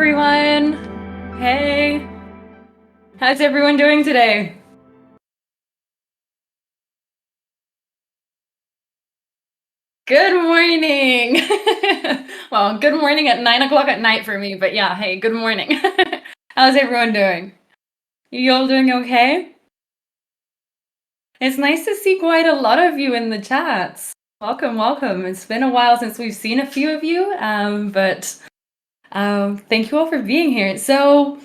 everyone. Hey, how's everyone doing today? Good morning. Well, good morning at 9 o'clock at night for me, but yeah, hey, good morning. How's everyone doing? You all doing okay? It's nice to see quite a lot of you in the chats. Welcome, welcome. It's been a while since we've seen a few of you, but thank you all for being here. So,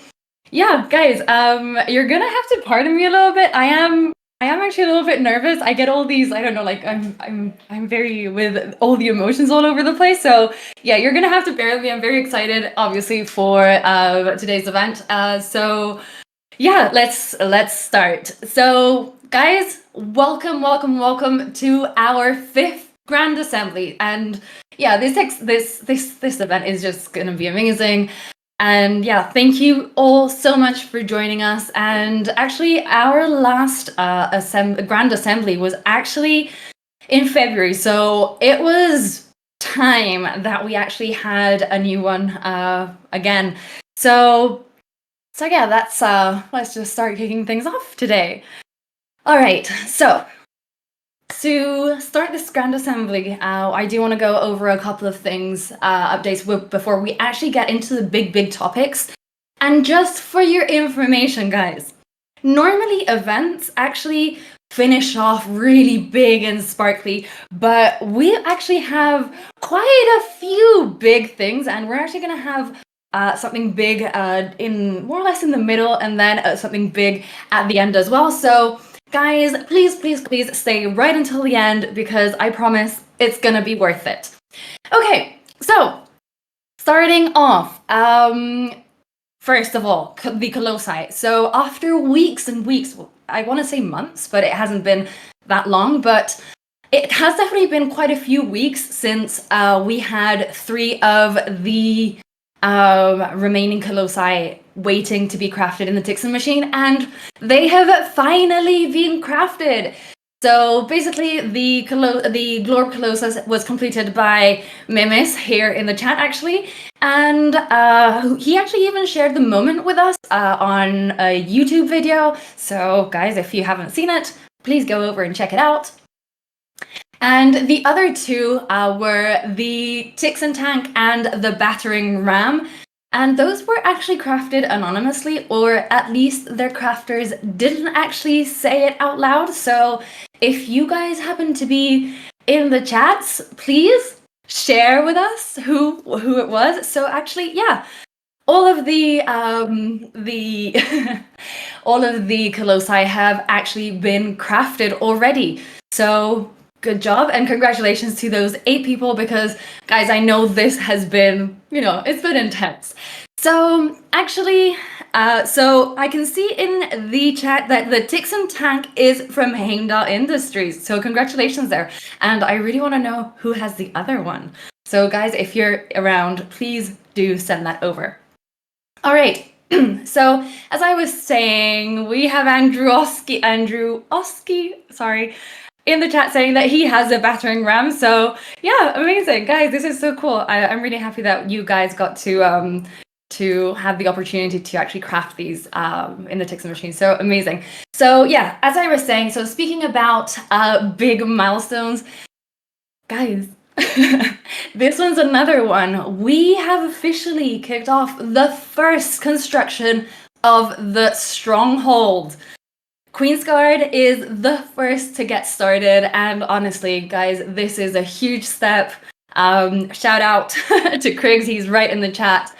yeah, guys, you're gonna have to pardon me a little bit. I am actually a little bit nervous. I get all these, I don't know, like I'm very with all the emotions all over the place. So yeah, you're gonna have to bear with me. I'm very excited, obviously, for today's event. So yeah, let's start. So guys, welcome to our fifth Grand Assembly. And yeah, this event is just gonna be amazing. And yeah, thank you all so much for joining us. And actually, our last Grand Assembly was actually in February. So it was time that we actually had a new one again. So yeah, let's just start kicking things off today. All right, so to start this Grand Assembly, I do want to go over a couple of things, updates before we actually get into the big topics. And just for your information, guys, normally events actually finish off really big and sparkly, but we actually have quite a few big things, and we're actually going to have something big in more or less in the middle, and then something big at the end as well. So guys, please stay right until the end, because I promise it's gonna be worth it. Okay, so starting off, first of all, the Colossi. So after weeks and weeks, I want to say months, but it hasn't been that long, but it has definitely been quite a few weeks since we had 3 of the remaining Colossi waiting to be crafted in the Tyxen Machine, and they have finally been crafted. So basically, the Glorb Colossus was completed by Mimis here in the chat, actually, and he actually even shared the moment with us on a YouTube video. So guys, if you haven't seen it, please go over and check it out. And the other 2 were the Tyxen tank and the battering ram. And those were actually crafted anonymously, or at least their crafters didn't actually say it out loud. So if you guys happen to be in the chats, please share with us who it was. So actually, yeah, all of the all of the Colossi have actually been crafted already. So good job, and congratulations to those 8 people, because guys, I know this has been, it's been intense. So actually, so I can see in the chat that the Tyxen tank is from Heimdall Industries. So congratulations there. And I really want to know who has the other one. So guys, if you're around, please do send that over. All right. So as I was saying, we have Andrew Oski, in the chat saying that he has a battering ram. So yeah, amazing, guys. This is so cool. I'm really happy that you guys got to have the opportunity to actually craft these in the Tyxen Machine. So amazing. So yeah, as I was saying, so speaking about big milestones, guys, this one's another one. We have officially kicked off the first construction of the Stronghold. Queensguard is the first to get started, and honestly, guys, this is a huge step. Shout out to Krazy, he's right in the chat.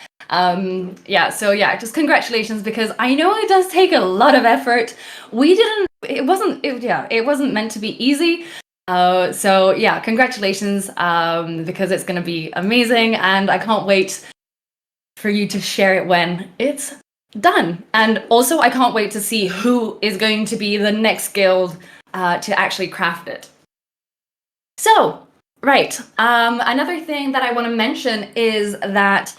Just congratulations, because I know it does take a lot of effort. It wasn't meant to be easy. Congratulations, because it's going to be amazing, and I can't wait for you to share it when it's done. And also, I can't wait to see who is going to be the next guild to actually craft it. So, right, another thing that I want to mention is that,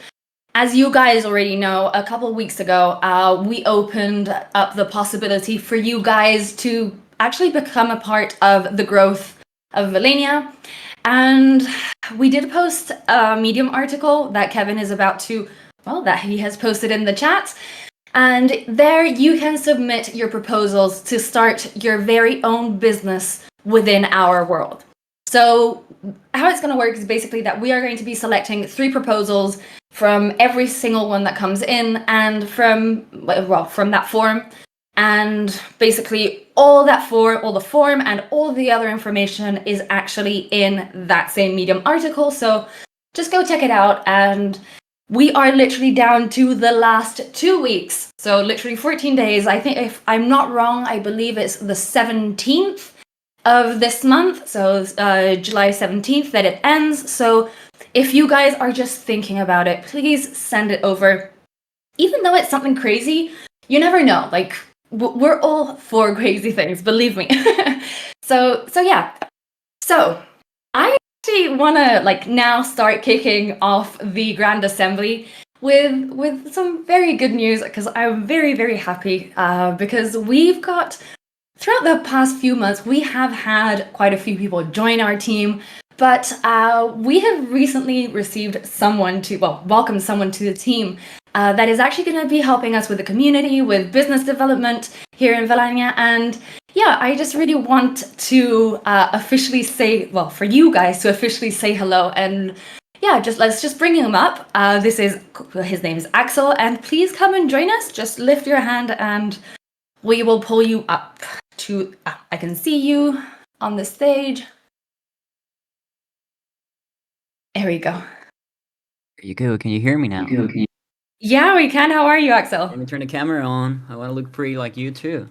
as you guys already know, a couple weeks ago, we opened up the possibility for you guys to actually become a part of the growth of Valannia. And we did post a Medium article that Kevin is about to well, that he has posted in the chat. And there you can submit your proposals to start your very own business within our world. So how it's going to work is basically that we are going to be selecting 3 proposals from every single one that comes in, and from that form. And basically all the form and all the other information is actually in that same Medium article. So just go check it out. And we are literally down to the last 2 weeks. So literally 14 days. I think, if I'm not wrong, I believe it's the 17th of this month. So July 17th that it ends. So if you guys are just thinking about it, please send it over. Even though it's something crazy, you never know. Like, we're all for crazy things, believe me. So yeah. So I actually want to now start kicking off the Grand Assembly with some very good news, because I'm very, very happy because we've got, throughout the past few months, we have had quite a few people join our team, but we have recently received someone to, welcome someone to the team that is actually going to be helping us with the community, with business development here in Valannia. And yeah, I just really want to officially say, for you guys to officially say hello. And yeah, let's just bring him up. His name is Axel, and please come and join us. Just lift your hand and we will pull you up to, I can see you on the stage. There we go. There you go. Can you hear me now? Yeah, we can. How are you, Axel? Let me turn the camera on. I want to look pretty like you too.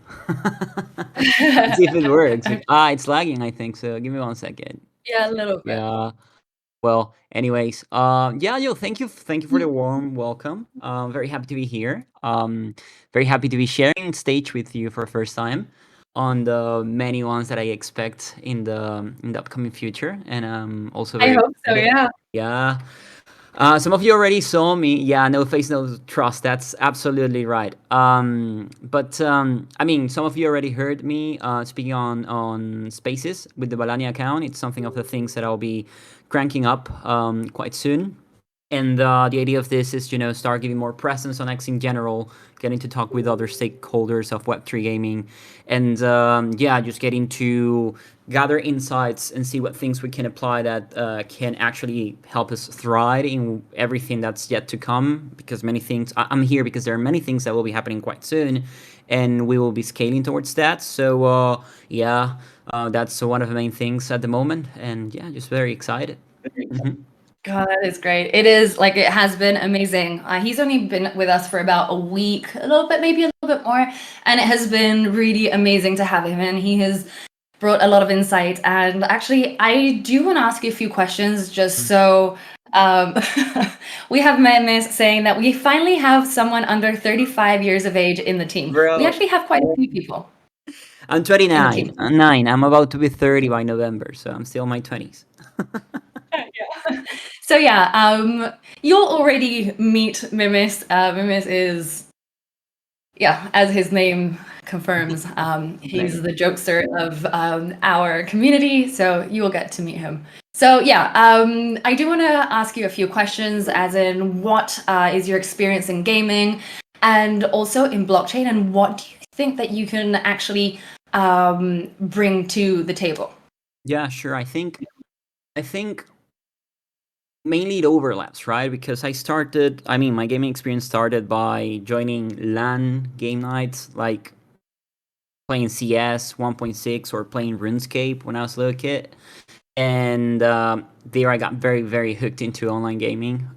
Let's see if it works. It's lagging, I think. So give me 1 second. Yeah, a little bit. Yeah. Well, anyways, thank you for the warm welcome. Very happy to be here. Very happy to be sharing stage with you for the first time on the many ones that I expect in the upcoming future, and also I very hope so. excited. Yeah. Yeah. Some of you already saw me. Yeah, no face, no trust. That's absolutely right. But I mean, some of you already heard me speaking on Spaces with the Valannia account. It's something of the things that I'll be cranking up quite soon. And the idea of this is, start giving more presence on X in general, getting to talk with other stakeholders of Web3 gaming, and just getting to gather insights and see what things we can apply that can actually help us thrive in everything that's yet to come. Because many things, I'm here because there are many things that will be happening quite soon, and we will be scaling towards that. So that's one of the main things at the moment, and yeah, just very excited. Mm-hmm. God, that is great. It is, it has been amazing. He's only been with us for about a week, a little bit, maybe a little bit more. And it has been really amazing to have him. And he has brought a lot of insight. And actually, I do want to ask you a few questions just so we have Memes saying that we finally have someone under 35 years of age in the team. Bro. We actually have quite a few people. I'm 29. I'm about to be 30 by November, so I'm still in my 20s. So yeah, you'll already meet Mimis. Mimis is, as his name confirms, he's the jokester of our community, so you will get to meet him. So yeah, I do want to ask you a few questions, as in what is your experience in gaming, and also in blockchain, and what do you think that you can actually bring to the table? Yeah, sure. I think mainly it overlaps, right? Because my gaming experience started by joining LAN game nights, like playing CS 1.6 or playing RuneScape when I was a little kid. And there I got very, very hooked into online gaming.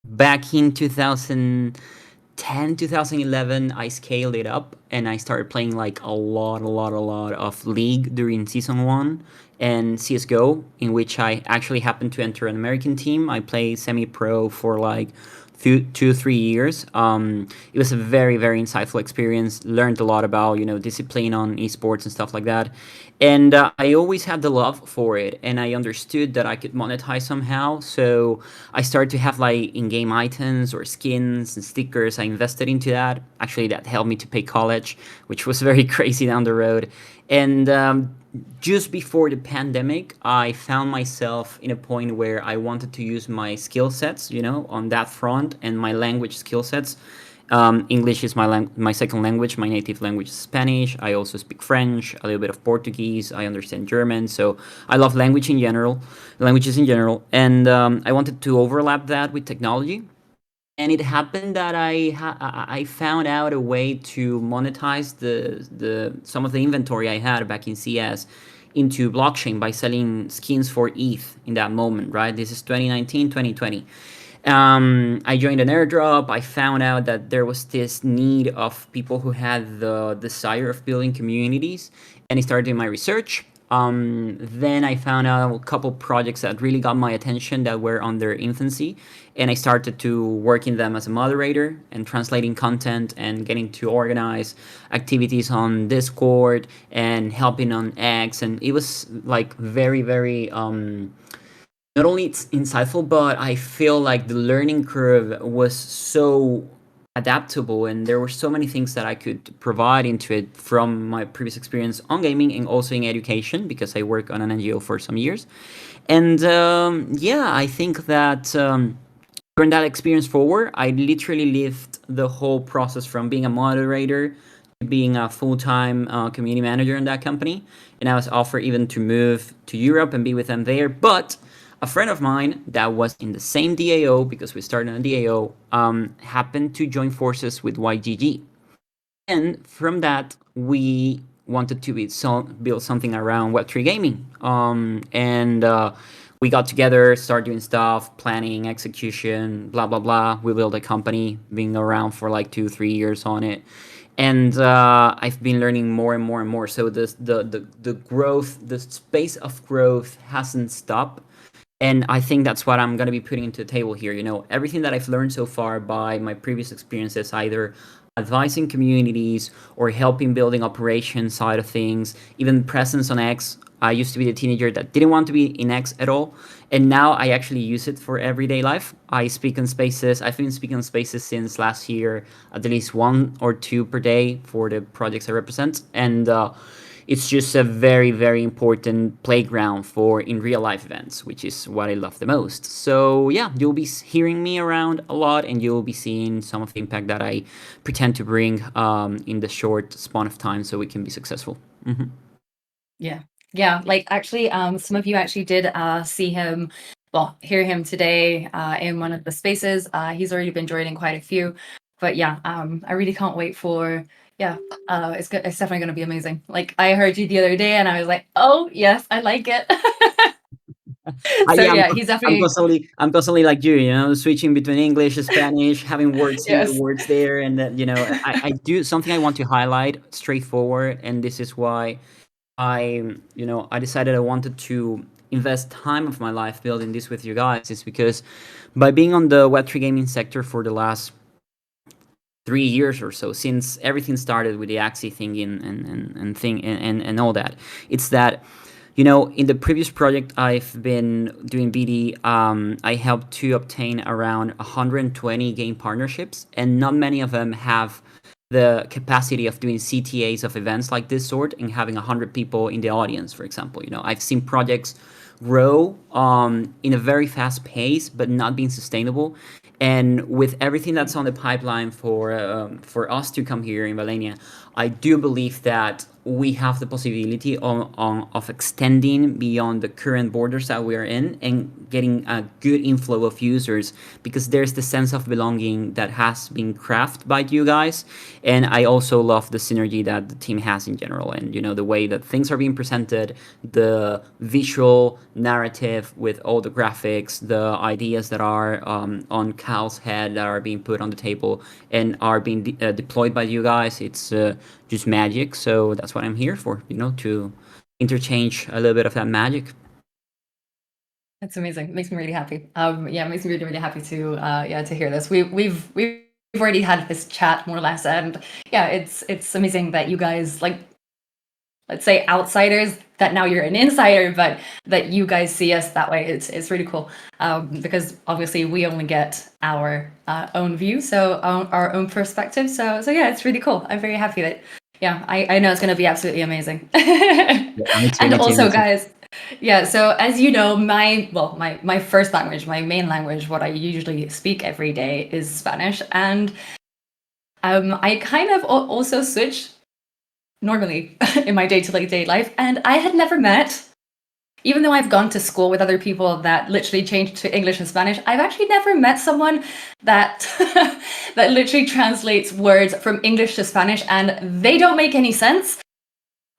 Back in 2010, 2011, I scaled it up and I started playing like a lot of League during Season 1 and CSGO, in which I actually happened to enter an American team. I played semi-pro for like 2-3 years. It was a very, very insightful experience. Learned a lot about discipline on esports and stuff like that. And I always had the love for it, and I understood that I could monetize somehow. So I started to have like in-game items or skins and stickers. I invested into that. Actually, that helped me to pay college, which was very crazy down the road. And just before the pandemic, I found myself in a point where I wanted to use my skill sets, on that front, and my language skill sets. English is my second language. My native language is Spanish. I also speak French, a little bit of Portuguese. I understand German. So I love languages in general, and I wanted to overlap that with technology. And it happened that I found out a way to monetize the some of the inventory I had back in CS into blockchain by selling skins for ETH in that moment, right? This is 2019, 2020. I joined an airdrop. I found out that there was this need of people who had the desire of building communities, and I started doing my research. Then I found out a couple projects that really got my attention that were on their infancy, and I started to work in them as a moderator and translating content and getting to organize activities on Discord and helping on X, and it was like very, very not only it's insightful, but I feel like the learning curve was so adaptable, and there were so many things that I could provide into it from my previous experience on gaming and also in education because I work on an NGO for some years. And yeah, I think that from that experience forward, I literally lived the whole process from being a moderator to being a full-time community manager in that company. And I was offered even to move to Europe and be with them there. But a friend of mine that was in the same DAO, because we started in a DAO, happened to join forces with YGG. And from that, we wanted to build something around Web3 gaming. And we got together, started doing stuff, planning, execution, blah, blah, blah. We built a company, being around for like 2-3 years on it. And I've been learning more and more and more. So the growth, the space of growth hasn't stopped. And I think that's what I'm going to be putting into the table here. Everything that I've learned so far by my previous experiences, either advising communities or helping building operations side of things, even presence on X. I used to be the teenager that didn't want to be in X at all. And now I actually use it for everyday life. I speak on spaces. I've been speaking on spaces since last year, at least 1 or 2 per day for the projects I represent. And it's just a very, very important playground for in real life events, which is what I love the most. So yeah, you'll be hearing me around a lot, and you'll be seeing some of the impact that I pretend to bring in the short span of time, so we can be successful. Yeah. Yeah. Like actually, some of you actually did see him, well, hear him today in one of the spaces. He's already been joining quite a few. But yeah, I really can't wait for, yeah, it's definitely going to be amazing. Like I heard you the other day and I was like, oh, yes, I like it. So Yeah, yeah, he's definitely, I'm constantly like you, switching between English and Spanish, having words here, yes. words there, and then I do something I want to highlight straightforward, and this is why I decided I wanted to invest time of my life building this with you guys, is because by being on the Web3 gaming sector for the last 3 years or so, since everything started with the Axie thing and all that, it's that in the previous project I've been doing BD, I helped to obtain around 120 game partnerships, and not many of them have the capacity of doing CTAs of events like this sort and having 100 people in the audience, for example. I've seen projects grow in a very fast pace, but not being sustainable. And with everything that's on the pipeline for us to come here in Valannia, I do believe that we have the possibility of extending beyond the current borders that we are in and getting a good inflow of users, because there's the sense of belonging that has been crafted by you guys. And I also love the synergy that the team has in general, and the way that things are being presented, the visual narrative with all the graphics, the ideas that are on Cal's head that are being put on the table and are being deployed by you guys. It's just magic. So that's what I'm here for, to interchange a little bit of that magic. That's amazing. It makes me really happy. Yeah, it makes me really, really happy to to hear this. We've already had this chat more or less, and yeah, it's amazing that you guys, like, let's say outsiders, that now you're an insider, but that you guys see us that way. It's really cool, because obviously we only get our own view, so our own perspective. So yeah, it's really cool. I'm very happy that Yeah, I know it's going to be absolutely amazing. Yeah, me too, And me too, also, me too. guys, yeah, so as you know, my first language, my main language, what I usually speak every day is Spanish. And I kind of also switch normally in my day-to-day life. And I had never met, even though I've gone to school with other people that literally changed to English and Spanish, I've actually never met someone that that literally translates words from English to Spanish and they don't make any sense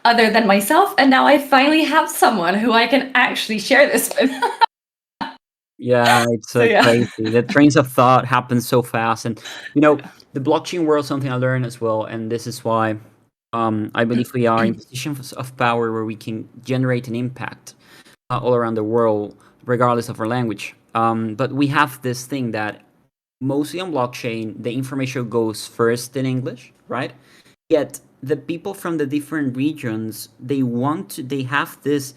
other than myself. And now I finally have someone who I can actually share this with. Yeah, it's So yeah. crazy. The trains of thought happen so fast, and the blockchain world. Something I learned as well, and this is why I believe we are in positions of power where we can generate an impact all around the world, regardless of our language. But we have this thing that mostly on blockchain, the information goes first in English, right? Yet the people from the different regions, they have this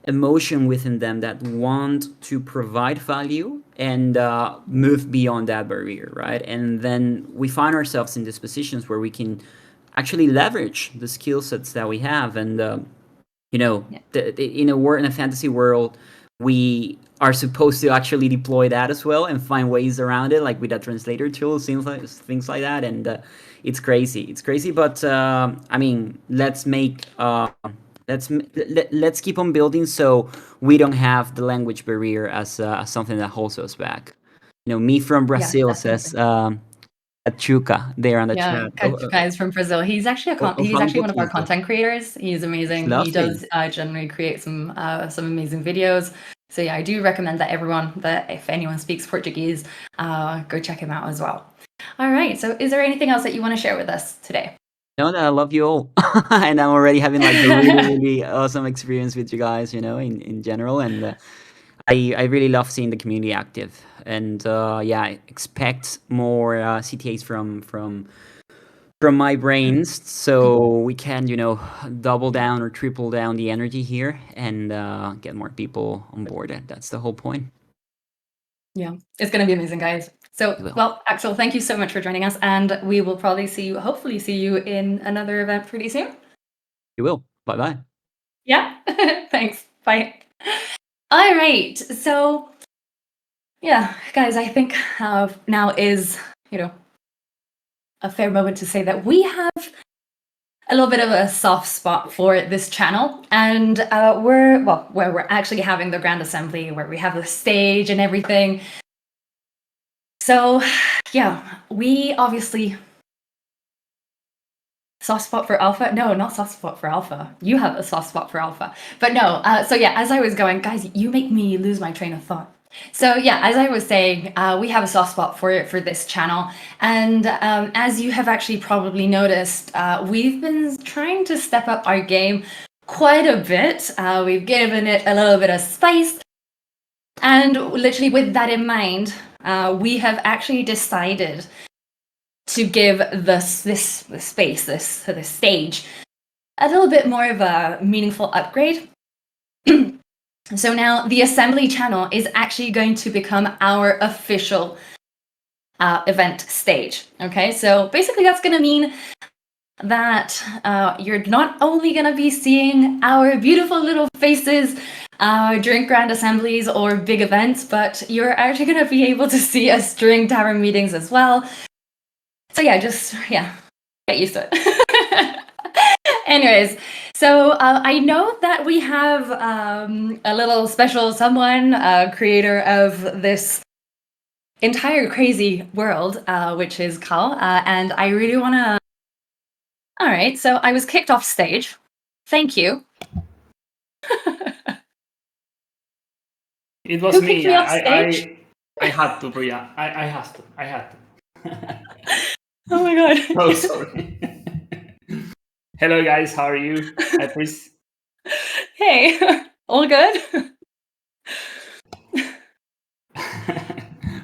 emotion within them that want to provide value and move beyond that barrier, right? And then we find ourselves in these positions where we can actually leverage the skill sets that we have. And Yeah. in a fantasy world, we are supposed to actually deploy that as well and find ways around it, like with a translator tool, things like that. And it's crazy. It's crazy, but I mean, let's keep on building so we don't have the language barrier as something that holds us back. Me from Yeah, Brazil says definitely. Chuka there on the Yeah, chat. guys from Brazil. He's Fala um actually one of our pouquinho, pô. content creators. He's It's amazing. He lovely. does generally create some amazing videos. So yeah, I do recommend that if anyone speaks Portuguese, go check him out as well. All right. So is there anything else that you want to share with us today? No, no, I love you all, and I'm already having like a really, really awesome experience with you guys. In general, and I really love seeing the community active, and yeah, I expect more CTAs from my brains, so we can double down or triple down the energy here and get more people on board. And that's the whole point. Yeah, it's going to be amazing, guys. So, We will. well, Axel, thank you so much for joining us, and we will probably hopefully see you in another event pretty soon. You will. Bye bye. Yeah, thanks. Bye. All right. So, yeah, guys, I think now is, a fair moment to say that we have a little bit of a soft spot for this channel, and where we're actually having the Grand Assembly, where we have the stage and everything. So, yeah, we obviously soft spot for Alpha. No, not soft spot for Alpha. You have a soft spot for Alpha, but no. So yeah, as I was going, guys, you make me lose my train of thought. So yeah, as I was saying, we have a soft spot for this channel, and as you have actually probably noticed, we've been trying to step up our game quite a bit. We've given it a little bit of spice, and literally with that in mind, we have actually decided to give this stage a little bit more of a meaningful upgrade. So now the assembly channel is actually going to become our official event stage. Okay, so basically that's going to mean that you're not only going to be seeing our beautiful little faces during grand assemblies or big events, but you're actually going to be able to see us during tavern meetings as well. So yeah, get used to it. Anyways, so I know that we have a little special someone, creator of this entire crazy world, which is Carl, and I really want to. All right, so I was kicked off stage. Thank you. It was Who kicked me. me off stage? I had to, Priya. I had to. I had to. Oh my god. Oh, sorry. Hello, guys. How are you? Hi, Pris. Hey, all good?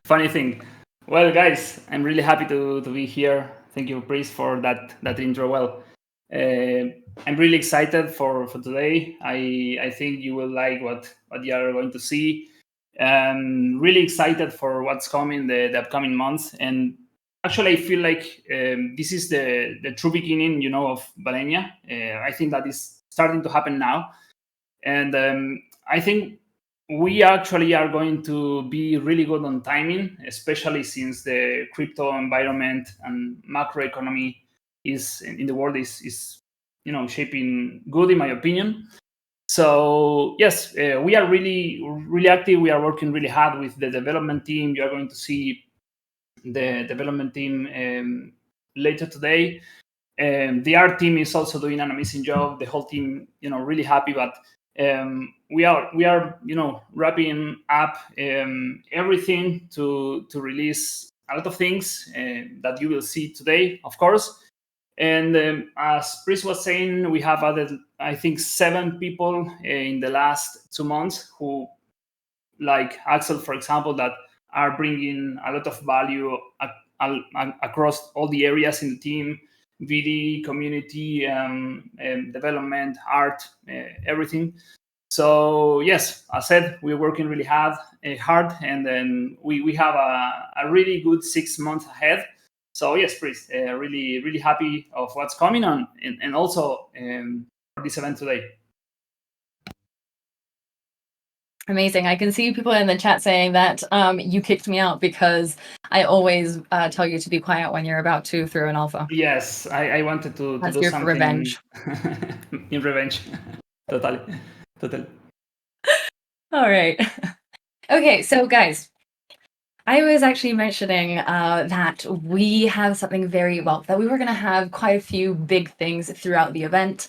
Funny thing. Well, guys, I'm really happy to be here. Thank you, Pris, for that intro. Well, I'm really excited for today. I think you will like what you are going to see. Really excited for what's coming the upcoming months. And actually, I feel like this is the true beginning, of Valannia. I think that is starting to happen now, and I think we actually are going to be really good on timing, especially since the crypto environment and macroeconomy is in the world is shaping good, in my opinion. So yes, we are really active. We are working really hard with the development team. You are going to see the development team later today. The art team is also doing an amazing job. The whole team, really happy. But we are wrapping up everything to release a lot of things that you will see today, of course. And as Chris was saying, we have added, I think, 7 people in the last 2 months who, like Axel, for example, that are bringing a lot of value across all the areas in the team: VD, community, development, art, everything. So yes, as I said, we're working really hard, and then we have a really good 6 months ahead. So yes, Chris, really happy of what's coming on, and also for this event today. Amazing. I can see people in the chat saying that you kicked me out because I always tell you to be quiet when you're about to throw an alpha. Yes, I wanted to That's do your something revenge. in revenge. Totally. All right. Okay, so guys, I was actually mentioning that we have something that we were going to have quite a few big things throughout the event.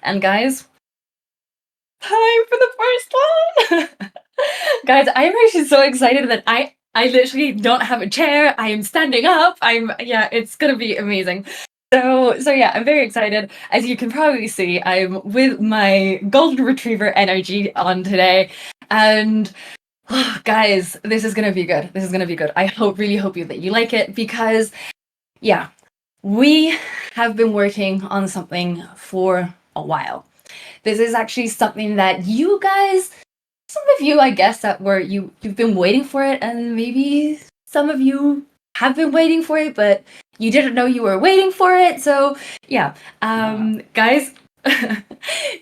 And guys, time for the first one. Guys, I'm actually so excited that I literally don't have a chair. I am standing up. It's going to be amazing. So yeah, I'm very excited. As you can probably see, I'm with my golden retriever energy on today. And guys, this is gonna be good. This is gonna be good. I really hope that you like it, because yeah, we have been working on something for a while. This is actually something that you guys, some of you, I guess, that you've been waiting for it, and maybe some of you have been waiting for it, but you didn't know you were waiting for it. So yeah, guys,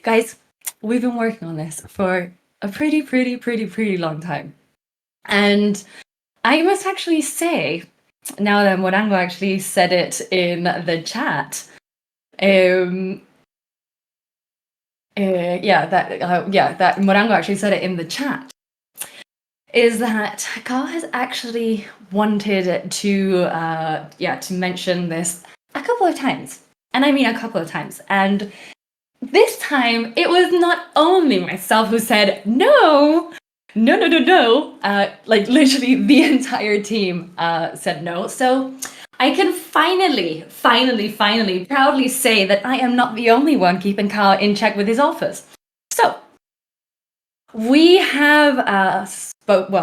guys, we've been working on this for a pretty long time. And I must actually say, now that Morango actually said it in the chat, that Morango actually said it in the chat, is that Carl has actually wanted to mention this a couple of times. And I mean a couple of times. And this time, it was not only myself who said, no. Like literally the entire team said no. So I can finally proudly say that I am not the only one keeping Carl in check with his offers. So we have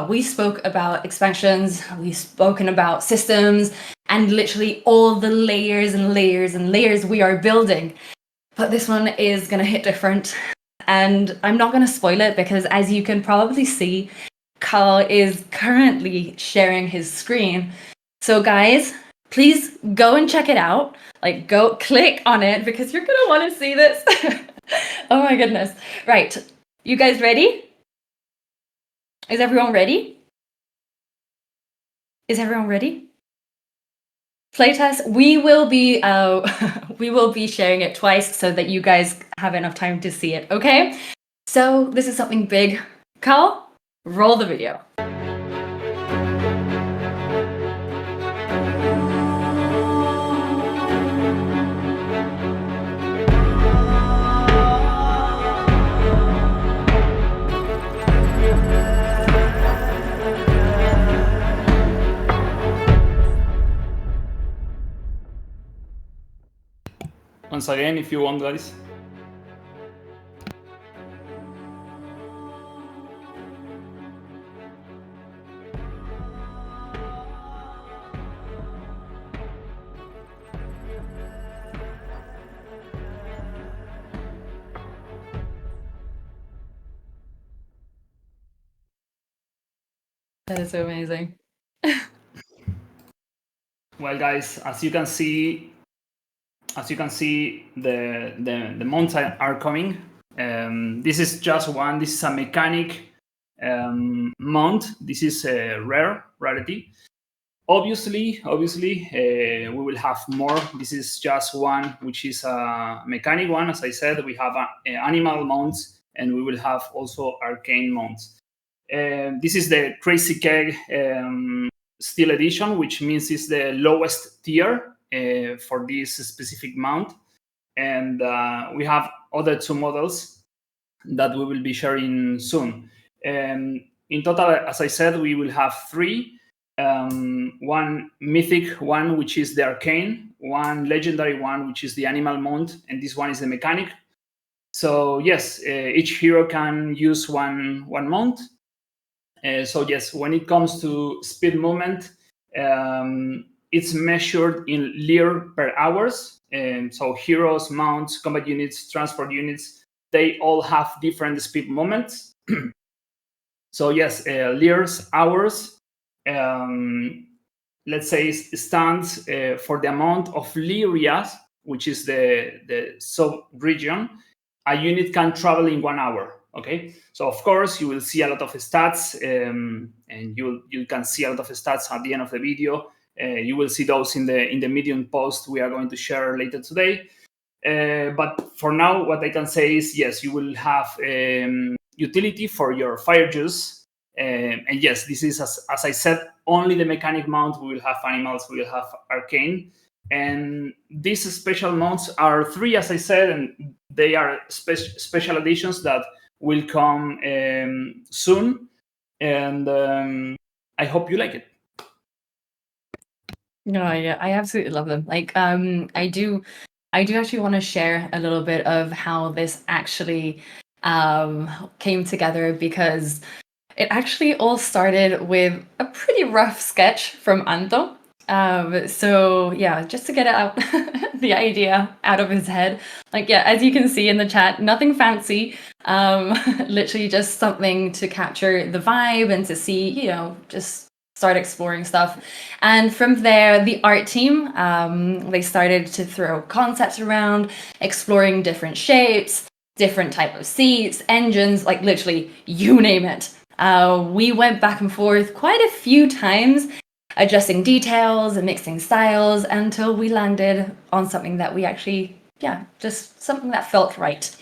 we spoke about expansions, we've spoken about systems, and literally all the layers and layers and layers we are building. But this one is going to hit different. And I'm not going to spoil it because, as you can probably see, Carl is currently sharing his screen. So guys, please go and check it out. Like, go click on it because you're going to want to see this. Oh my goodness. Right. You guys ready? Is everyone ready? Is everyone ready? Playtest, we will be sharing it twice so that you guys have enough time to see it, okay? So this is something big. Carl, roll the video. Once again, if you want, guys. That is so amazing. Well, guys, as you can see, the mounts are coming. This is just one. This is a mechanic mount. This is a rarity. Obviously, we will have more. This is just one, which is a mechanic one. As I said, we have animal mounts, and we will have also arcane mounts. This is the Krazy Keg Steel Edition, which means it's the lowest tier for this specific mount. And we have other two models that we will be sharing soon. In total, as I said, we will have three. One mythic one, which is the arcane, one legendary one, which is the animal mount, and this one is the mechanic. So yes, each hero can use one mount. So yes, when it comes to speed movement, it's measured in Lear per hours. So heroes, mounts, combat units, transport units, they all have different speed moments. So yes, Lear's hours, let's say, stands for the amount of Lyrias, which is the sub-region, a unit can travel in 1 hour. Okay, so of course you will see a lot of stats, and you can see a lot of stats at the end of the video. You will see those in the Medium post we are going to share later today. But for now, what I can say is yes, you will have utility for your fire juice, and yes, this is as I said, only the mechanic mount. We will have animals, we will have arcane, and these special mounts are three, as I said, and they are special editions that will come soon, and I hope you like it. No, yeah, I absolutely love them. Like, I do actually want to share a little bit of how this actually came together, because it actually all started with a pretty rough sketch from Anto. So yeah, just to get it out, the idea out of his head. Like, yeah, as you can see in the chat, nothing fancy. Literally just something to capture the vibe and to see, just start exploring stuff. And from there, the art team, they started to throw concepts around, exploring different shapes, different type of seats, engines, like literally you name it. We went back and forth quite a few times, adjusting details and mixing styles until we landed on something that we actually, just something that felt right.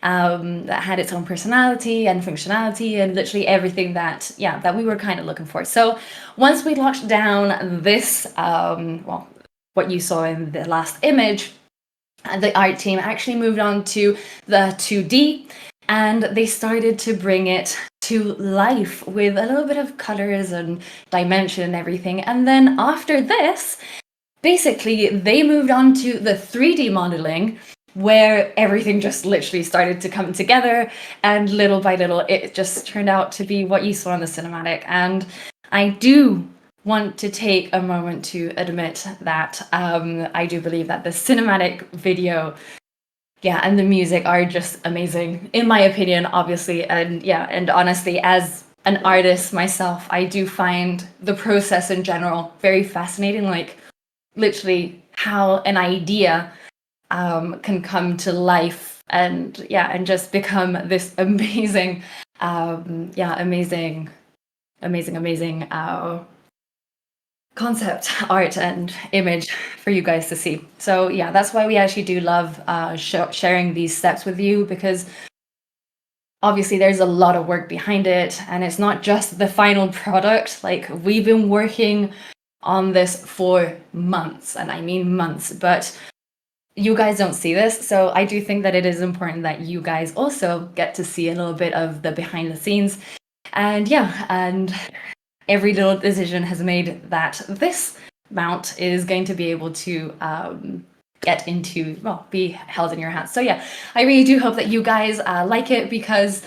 That had its own personality and functionality and literally everything that we were kind of looking for. So once we locked down this, what you saw in the last image, the art team actually moved on to the 2D, and they started to bring it to life with a little bit of colors and dimension and everything. And then after this, basically they moved on to the 3D modeling, where everything just literally started to come together, and little by little it just turned out to be what you saw in the cinematic. And I do want to take a moment to admit that I do believe that the cinematic video and the music are just amazing, in my opinion, obviously. And honestly, as an artist myself, I do find the process in general very fascinating, like literally how an idea can come to life and just become this amazing concept art and image for you guys to see. So that's why we actually do love sharing these steps with you, because obviously there's a lot of work behind it, and it's not just the final product. Like, we've been working on this for months, and I mean months, but you guys don't see this. So I do think that it is important that you guys also get to see a little bit of the behind the scenes. And and every little decision has made that this mount is going to be able to get into, be held in your hands. So I really do hope that you guys like it, because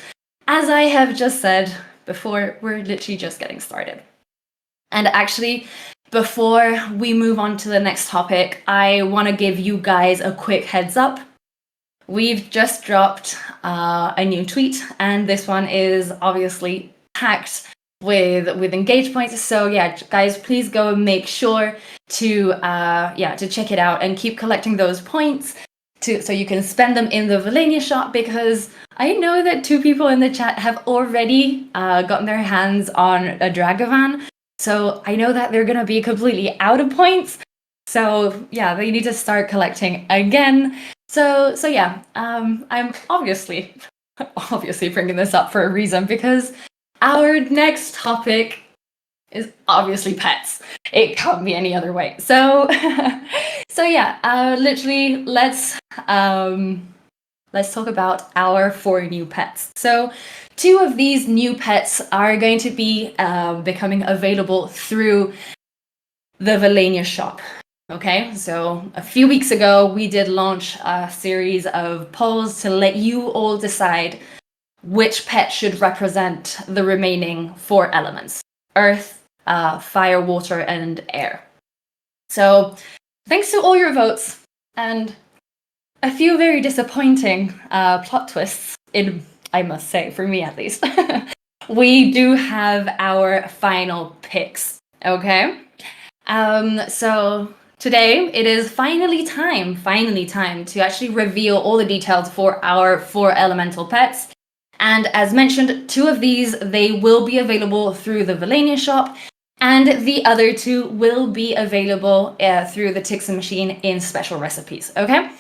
as I have just said before, we're literally just getting started. And actually, before we move on to the next topic, I want to give you guys a quick heads up. We've just dropped a new tweet, and this one is obviously packed with engage points. So yeah, guys, please go and make sure to check it out and keep collecting those points so you can spend them in the Valannia shop, because I know that 2 people in the chat have already gotten their hands on a Dragavan. So I know that they're gonna be completely out of points. So yeah, they need to start collecting again. So yeah, I'm obviously bringing this up for a reason, because our next topic is obviously pets. It can't be any other way. So yeah, literally, let's talk about our 4 new pets. So 2 of these new pets are going to be becoming available through the Valannia shop. Okay, so a few weeks ago, we did launch a series of polls to let you all decide which pet should represent the remaining 4 elements: earth, fire, water, and air. So thanks to all your votes and a few very disappointing plot twists, I must say, for me at least, we do have our final picks, okay? So today it is finally time to actually reveal all the details for our 4 elemental pets. And as mentioned, 2 of these, they will be available through the Valannia shop, and the other 2 will be available through the Tyxen Machine in special recipes, okay?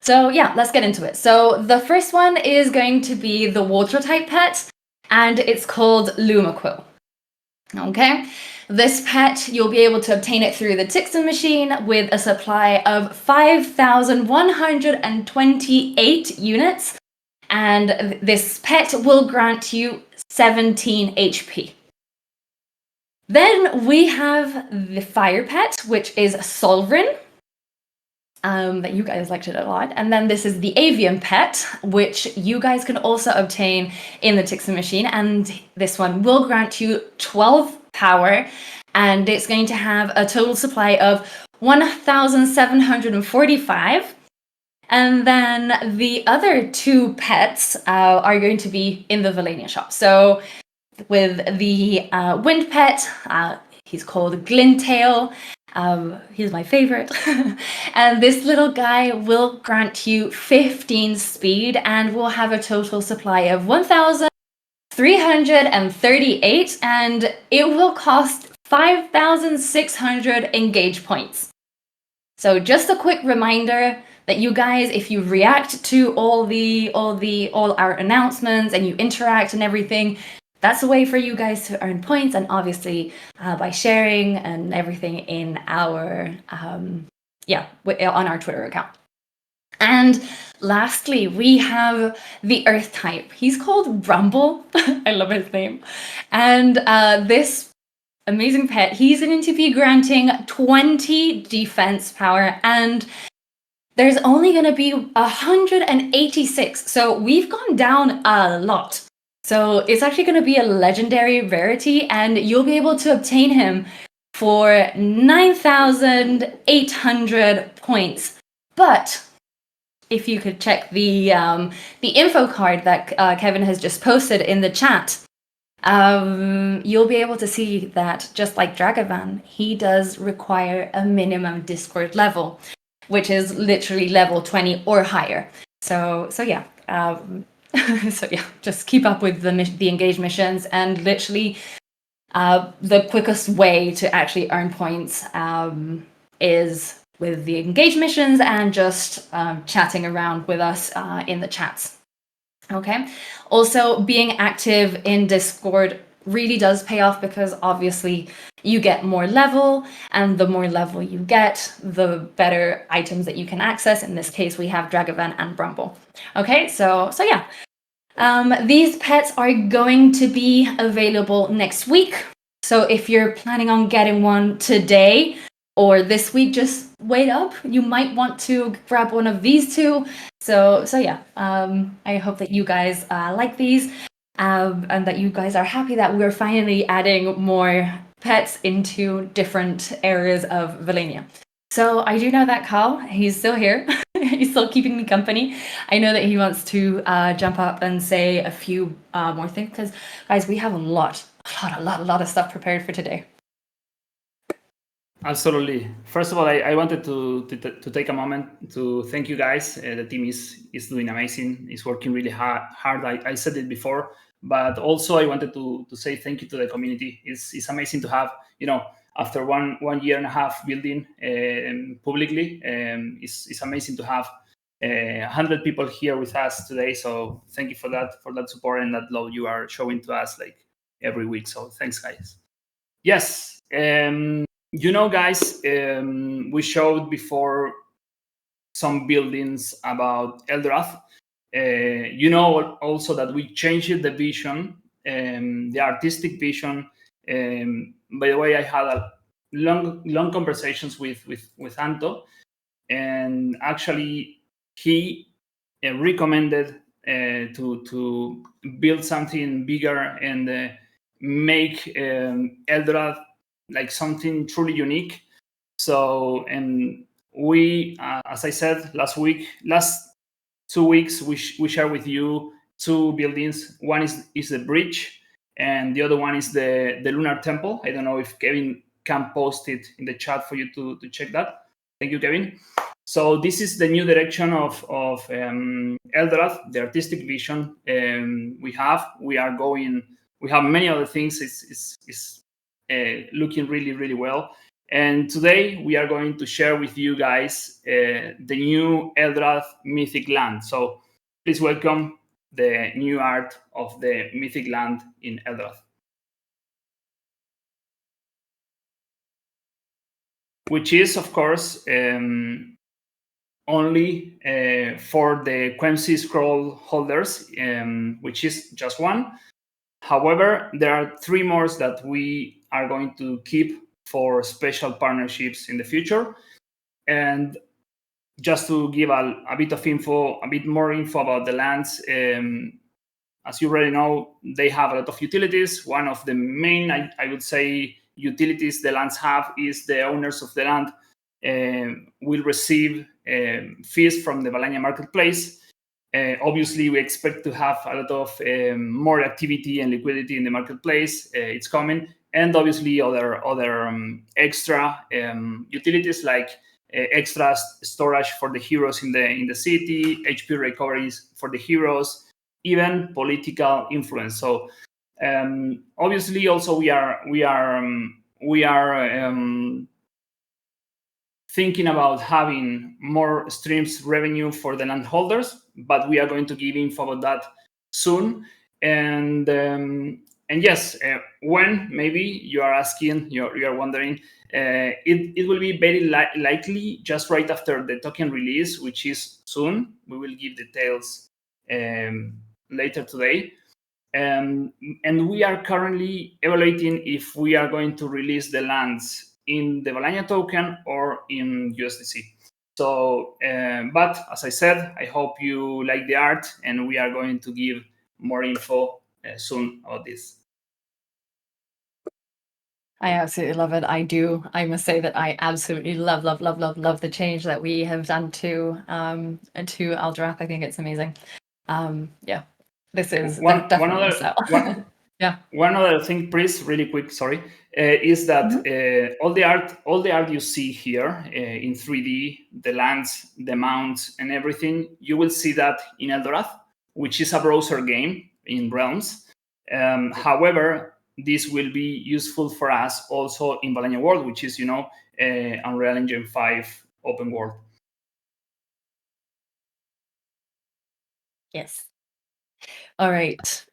So yeah, let's get into it. So the first one is going to be the water type pet, and it's called Lumaquill. Okay, this pet, you'll be able to obtain it through the Tyxen Machine with a supply of 5,128 units, and this pet will grant you 17 HP. Then we have the fire pet, which is Solvrin, that you guys liked it a lot. And then this is the avian pet, which you guys can also obtain in the Tyxen Machine. And this one will grant you 12 power, and it's going to have a total supply of 1,745. And then the other 2 pets are going to be in the Valannia shop. So with the wind pet, he's called Glintail. He's my favorite. And this little guy will grant you 15 speed and will have a total supply of 1,338, and it will cost 5,600 engage points. So just a quick reminder that you guys, if you react to all our announcements and you interact and everything, that's a way for you guys to earn points, and obviously by sharing and everything in our on our Twitter account. And lastly, we have the earth type. He's called Rumble. I love his name. And this amazing pet, he's going to be granting 20 defense power, and there's only going to be 186. So we've gone down a lot. So it's actually going to be a legendary rarity, and you'll be able to obtain him for 9,800 points. But if you could check the info card that Kevin has just posted in the chat, you'll be able to see that just like Dragavan, he does require a minimum Discord level, which is literally level 20 or higher. So yeah. So yeah, just keep up with the engaged missions, and literally the quickest way to actually earn points is with the engaged missions and just chatting around with us in the chats. Okay. Also, being active in Discord really does pay off, because obviously you get more level, and the more level you get, the better items that you can access. In this case, we have Dragavan and Brumble. Okay, so yeah. These pets are going to be available next week. So if you're planning on getting one today or this week, just wait up. You might want to grab one of these 2. So yeah, I hope that you guys like these, and that you guys are happy that we're finally adding more pets into different areas of Valannia. So I do know that Carl, he's still here. He's still keeping me company. I know that he wants to jump up and say a few more things, because guys, we have a lot a lot of stuff prepared for today. Absolutely. First of all, I wanted to take a moment to thank you guys. The team is doing amazing. It's working really hard. I said it before, but also I wanted to say thank you to the community. It's amazing to have, after one year and a half building publicly, it's amazing to have 100 people here with us today. So thank you for that support and that love you are showing to us like every week. So thanks, guys. Yes. Guys, we showed before some buildings about Eldrath. Also that we changed the vision, the artistic vision. By the way, I had a long conversations with Anto, and actually he recommended to build something bigger and make Eldrath like something truly unique. So, and we, as I said last 2 weeks, we share with you 2 buildings. One is the bridge, and the other one is the lunar temple. I don't know if Kevin can post it in the chat for you to check that. Thank you, Kevin. So this is the new direction of Eldrath, the artistic vision we have. We have many other things. It's looking really well. And today we are going to share with you guys the new Eldrath Mythic Land. So please welcome the new art of the Mythic Land in Eldrath. Which is, of course, only for the Quemsi scroll holders, which is just one. However, there are 3 more that we are going to keep for special partnerships in the future. And just to give a bit more info about the lands, as you already know, they have a lot of utilities. One of the main, I would say, utilities the lands have is the owners of the land will receive fees from the Valannia marketplace. Obviously, we expect to have a lot of more activity and liquidity in the marketplace. It's coming, and obviously other extra utilities like extra storage for the heroes in the city, HP recoveries for the heroes, even political influence. So obviously, also we are thinking about having more streams revenue for the landholders, but we are going to give info about that soon. And yes, when maybe you are asking, you are wondering, it will be very likely just right after the token release, which is soon. We will give details later today. And we are currently evaluating if we are going to release the lands in the Valannia token or in USDC. So, but as I said, I hope you like the art, and we are going to give more info soon about this. I absolutely love it. I do. I must say that I absolutely love the change that we have done to Eldrath. I think it's amazing. Yeah, this is definitely so. Yeah. One other thing, please, really quick, sorry, is that all the art you see here in 3D, the lands, the mounts, and everything, you will see that in Eldorath, which is a browser game in Realms. However, this will be useful for us also in Valannia World, which is, Unreal Engine 5 open world. Yes. All right.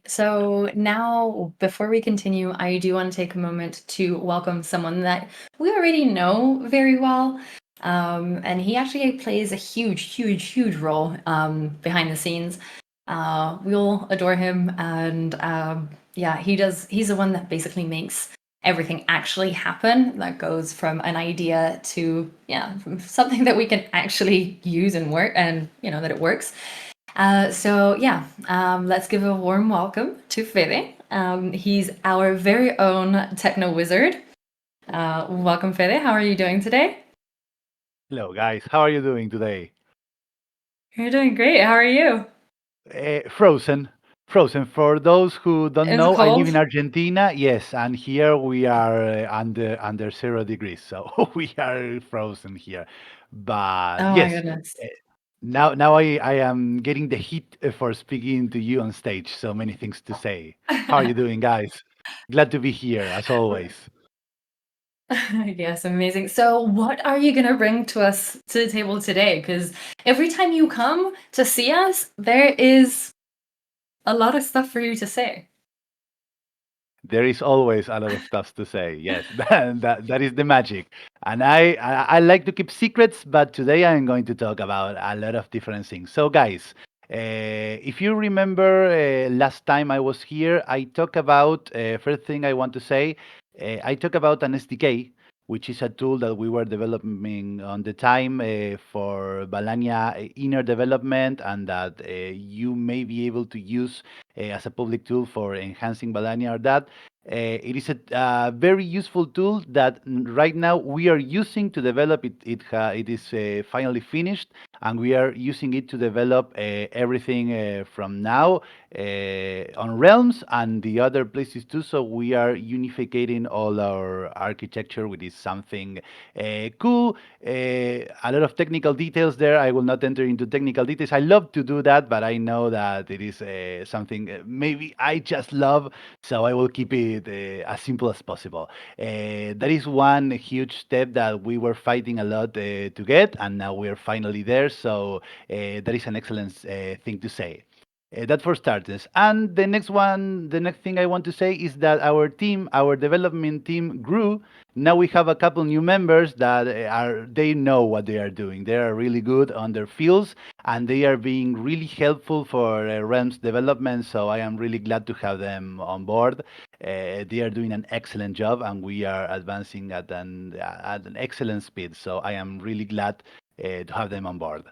So now, before we continue, I do want to take a moment to welcome someone that we already know very well. And he actually plays a huge role behind the scenes. We all adore him, and yeah, he's the one that basically makes everything actually happen. That goes from an idea to from something that we can actually use and work, and that it works. Let's give a warm welcome to Fede. He's our very own techno wizard. Welcome, Fede. How are you doing today? Hello, guys. How are you doing today? You're doing great. How are you? Frozen Frozen. For those who don't Is it know, I live in cold? Argentina. Yes, and here we are under 0 degrees, so we are frozen here. But Oh my yes, goodness. eh, now I am getting the heat for speaking to you on stage. So many things to say. How are you doing, guys? Glad to be here as always. Yes, amazing. So, what are you going to bring to us to the table today? Because every time you come to see us, there is a lot of stuff for you to say. There is always a lot of stuff to say. Yes, that is the magic. And I like to keep secrets, but today I'm going to talk about a lot of different things. So, guys, if you remember last time I was here, I talked about first thing I want to say. I talked about an SDK, which is a tool that we were developing on the time for Valannia inner development, and that you may be able to use as a public tool for enhancing Valannia or that. It is a very useful tool that right now we are using to develop it. It is finally finished, and we are using it to develop everything from now on Realms and the other places too. So we are unificating all our architecture, which is something cool. A lot of technical details there. I will not enter into technical details. I love to do that, but I know that it is something maybe I just love, so I will keep it as simple as possible. That is one huge step that we were fighting a lot to get, and now we are finally there. So that is an excellent thing to say. That for starters. And the next thing I want to say is that our team, our development team grew. Now we have a couple new members that they know what they are doing. They are really good on their fields, and they are being really helpful for Realms development. So I am really glad to have them on board. They are doing an excellent job, and we are advancing at an excellent speed. So I am really glad to have them on board.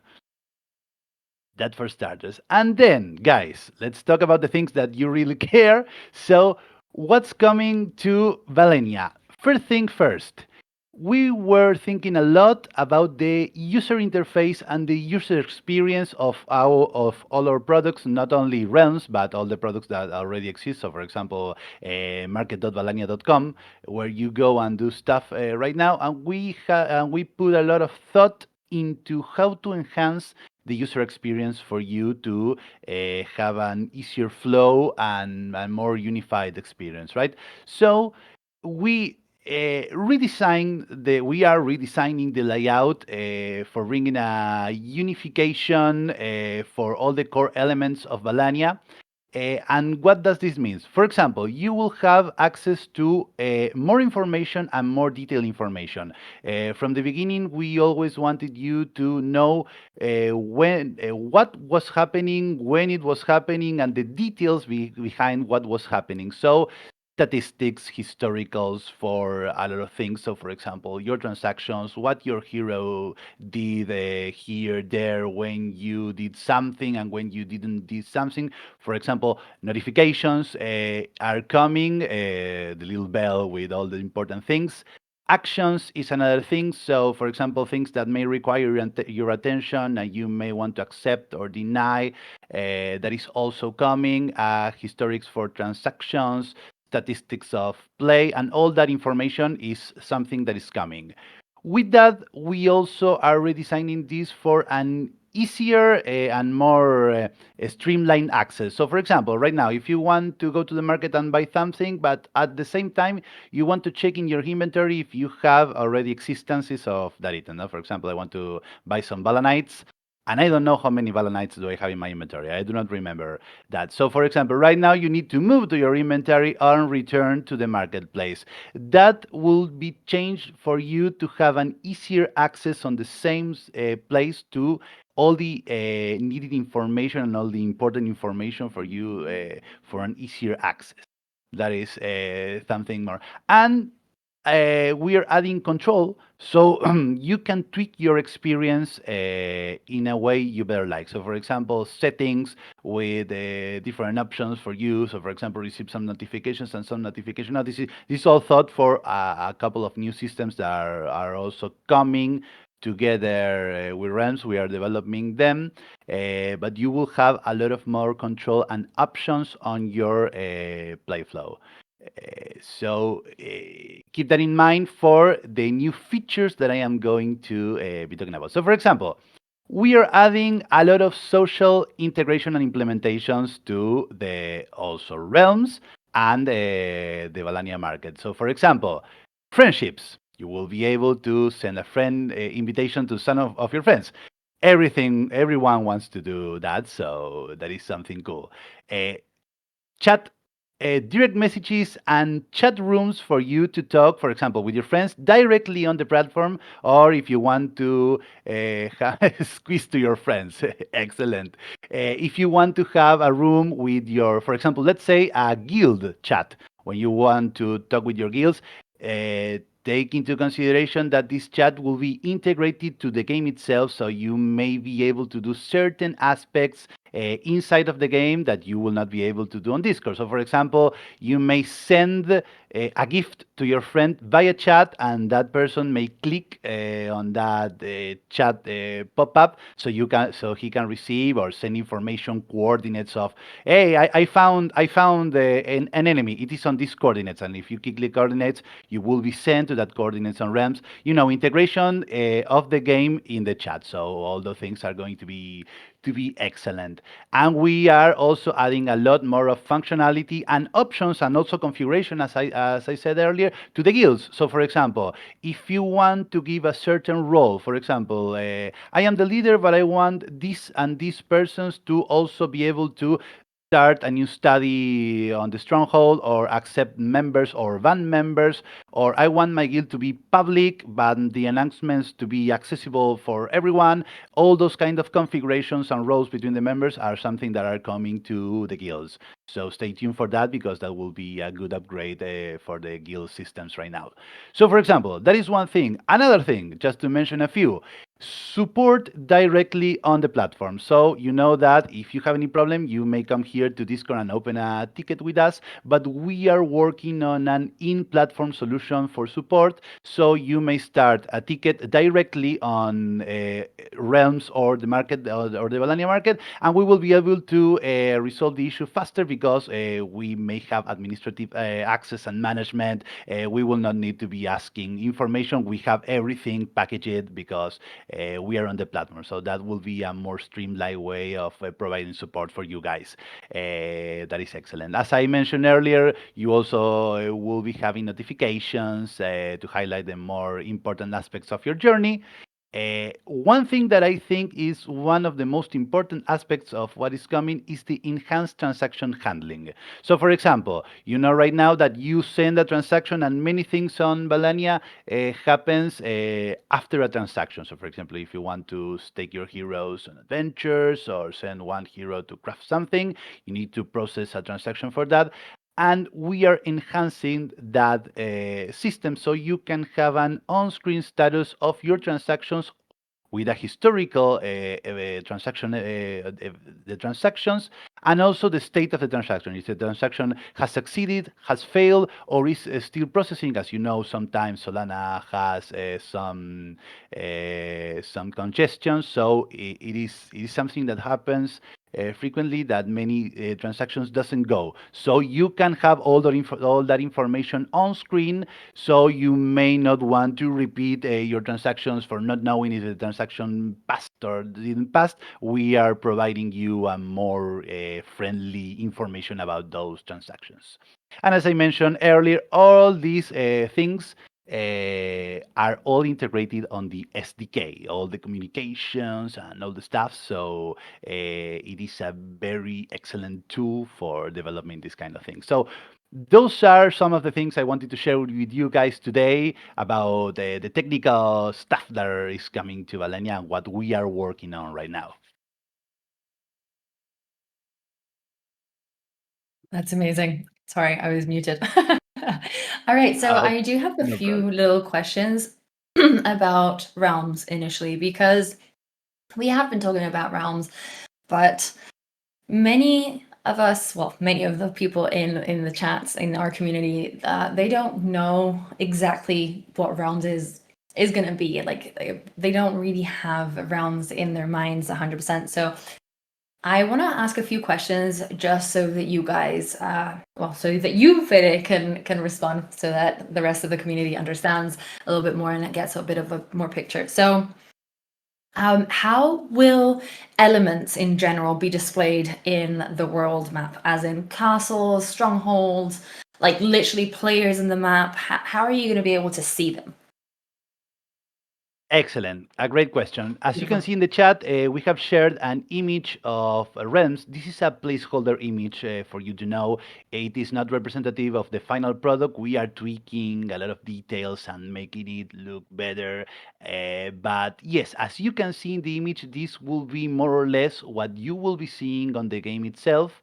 That for starters. And then, guys, let's talk about the things that you really care. So, what's coming to Valennia? First thing first, we were thinking a lot about the user interface and the user experience of all our products, not only Realms, but all the products that already exist. So, for example, market.valania.com, where you go and do stuff right now. And we put a lot of thought into how to enhance the user experience for you to have an easier flow and a more unified experience, right? So we we are redesigning the layout for bringing a unification for all the core elements of Valania. And what does this mean? For example, you will have access to more information and more detailed information. From the beginning, we always wanted you to know what was happening, when it was happening, and the details behind what was happening. So statistics, historicals for a lot of things. So, for example, your transactions, what your hero did here, there, when you did something, and when you didn't did something. For example, notifications are coming, the little bell with all the important things. Actions is another thing. So, for example, things that may require your attention and you may want to accept or deny, that is also coming. Historics for transactions, statistics of play, and all that information is something that is coming. With that, we also are redesigning this for an easier and more streamlined access. So, for example, right now, if you want to go to the market and buy something, but at the same time, you want to check in your inventory if you have already existences of that item. For example, I want to buy some Balanites. And I don't know how many Balanites do I have in my inventory. I do not remember that. So, for example, right now you need to move to your inventory and return to the marketplace. That will be changed for you to have an easier access on the same place to all the needed information and all the important information for you for an easier access. That is something more. And we are adding control so you can tweak your experience in a way you better like. So, for example, settings with different options for you. So, for example, receive some notifications and some notification. Now, this is all thought for a couple of new systems that are also coming together with Realms. We are developing them, but you will have a lot of more control and options on your play flow. Keep that in mind for the new features that I am going to be talking about. So, for example, we are adding a lot of social integration and implementations to the also realms and the Valannia market. So, for example, friendships. You will be able to send a friend invitation to some of your friends. Everyone wants to do that, so that is something cool. Chat direct messages and chat rooms for you to talk, for example, with your friends directly on the platform, or if you want to squeeze to your friends. Excellent. If you want to have a room with your, for example, let's say a guild chat, when you want to talk with your guilds, take into consideration that this chat will be integrated to the game itself, so you may be able to do certain aspects inside of the game that you will not be able to do on Discord. So, for example, you may send a gift to your friend via chat, and that person may click on that chat pop-up, so he can receive or send information coordinates of, hey, I found an enemy. It is on these coordinates, and if you click the coordinates, you will be sent to that coordinates on realms. Integration of the game in the chat. So all those things are going to be excellent. And we are also adding a lot more of functionality and options and also configuration, as I said earlier, to the guilds. So, for example, if you want to give a certain role, for example, I am the leader, but I want this and these persons to also be able to start a new study on the Stronghold or accept members or ban members, or I want my guild to be public, but the announcements to be accessible for everyone. All those kind of configurations and roles between the members are something that are coming to the guilds. So stay tuned for that, because that will be a good upgrade for the guild systems right now. So, for example, that is one thing. Another thing, just to mention a few, support directly on the platform. So you know that if you have any problem, you may come here to Discord and open a ticket with us, but we are working on an in-platform solution for support. So you may start a ticket directly on Realms or the market, or the Valannia market, and we will be able to resolve the issue faster, because we may have administrative access and management. We will not need to be asking information. We have everything packaged, because we are on the platform. So that will be a more streamlined way of providing support for you guys. That is excellent. As I mentioned earlier, you also will be having notifications to highlight the more important aspects of your journey. One thing that I think is one of the most important aspects of what is coming is the enhanced transaction handling. So, for example, you know right now that you send a transaction, and many things on Valannia happens after a transaction. So, for example, if you want to stake your heroes on adventures or send one hero to craft something, you need to process a transaction for that. And we are enhancing that system, so you can have an on-screen status of your transactions with a historical transaction, the transactions, and also the state of the transaction. If the transaction has succeeded, has failed, or is still processing. As you know, sometimes Solana has some congestion, so it is something that happens frequently, that many transactions doesn't go. So you can have all that information on screen, so you may not want to repeat your transactions for not knowing if the transaction passed or didn't pass. We are providing you a more friendly information about those transactions. And as I mentioned earlier, all these things are all integrated on the SDK, all the communications and all the stuff. So it is a very excellent tool for developing this kind of thing. So those are some of the things I wanted to share with you guys today about the technical stuff that is coming to Valannia and what we are working on right now. That's amazing. Sorry, I was muted. All right, so I do have a No few problem. little questions about realms initially, because we have been talking about realms, but many of us, well, many of the people in the chats in our community, they don't know exactly what realms is is going to be. Like they don't really have realms in their minds 100%. So I want to ask a few questions just so that you guys, so that you, Fede, can respond so that the rest of the community understands a little bit more and it gets a bit of a more picture. So how will elements in general be displayed in the world map, as in castles, strongholds, like literally players in the map? How are you going to be able to see them? Excellent. A great question. As you can Beautiful. see in the chat, we have shared an image of realms. This is a placeholder image for you to know. It is not representative of the final product. We are tweaking a lot of details and making it look better. But yes, as you can see in the image, this will be more or less what you will be seeing on the game itself.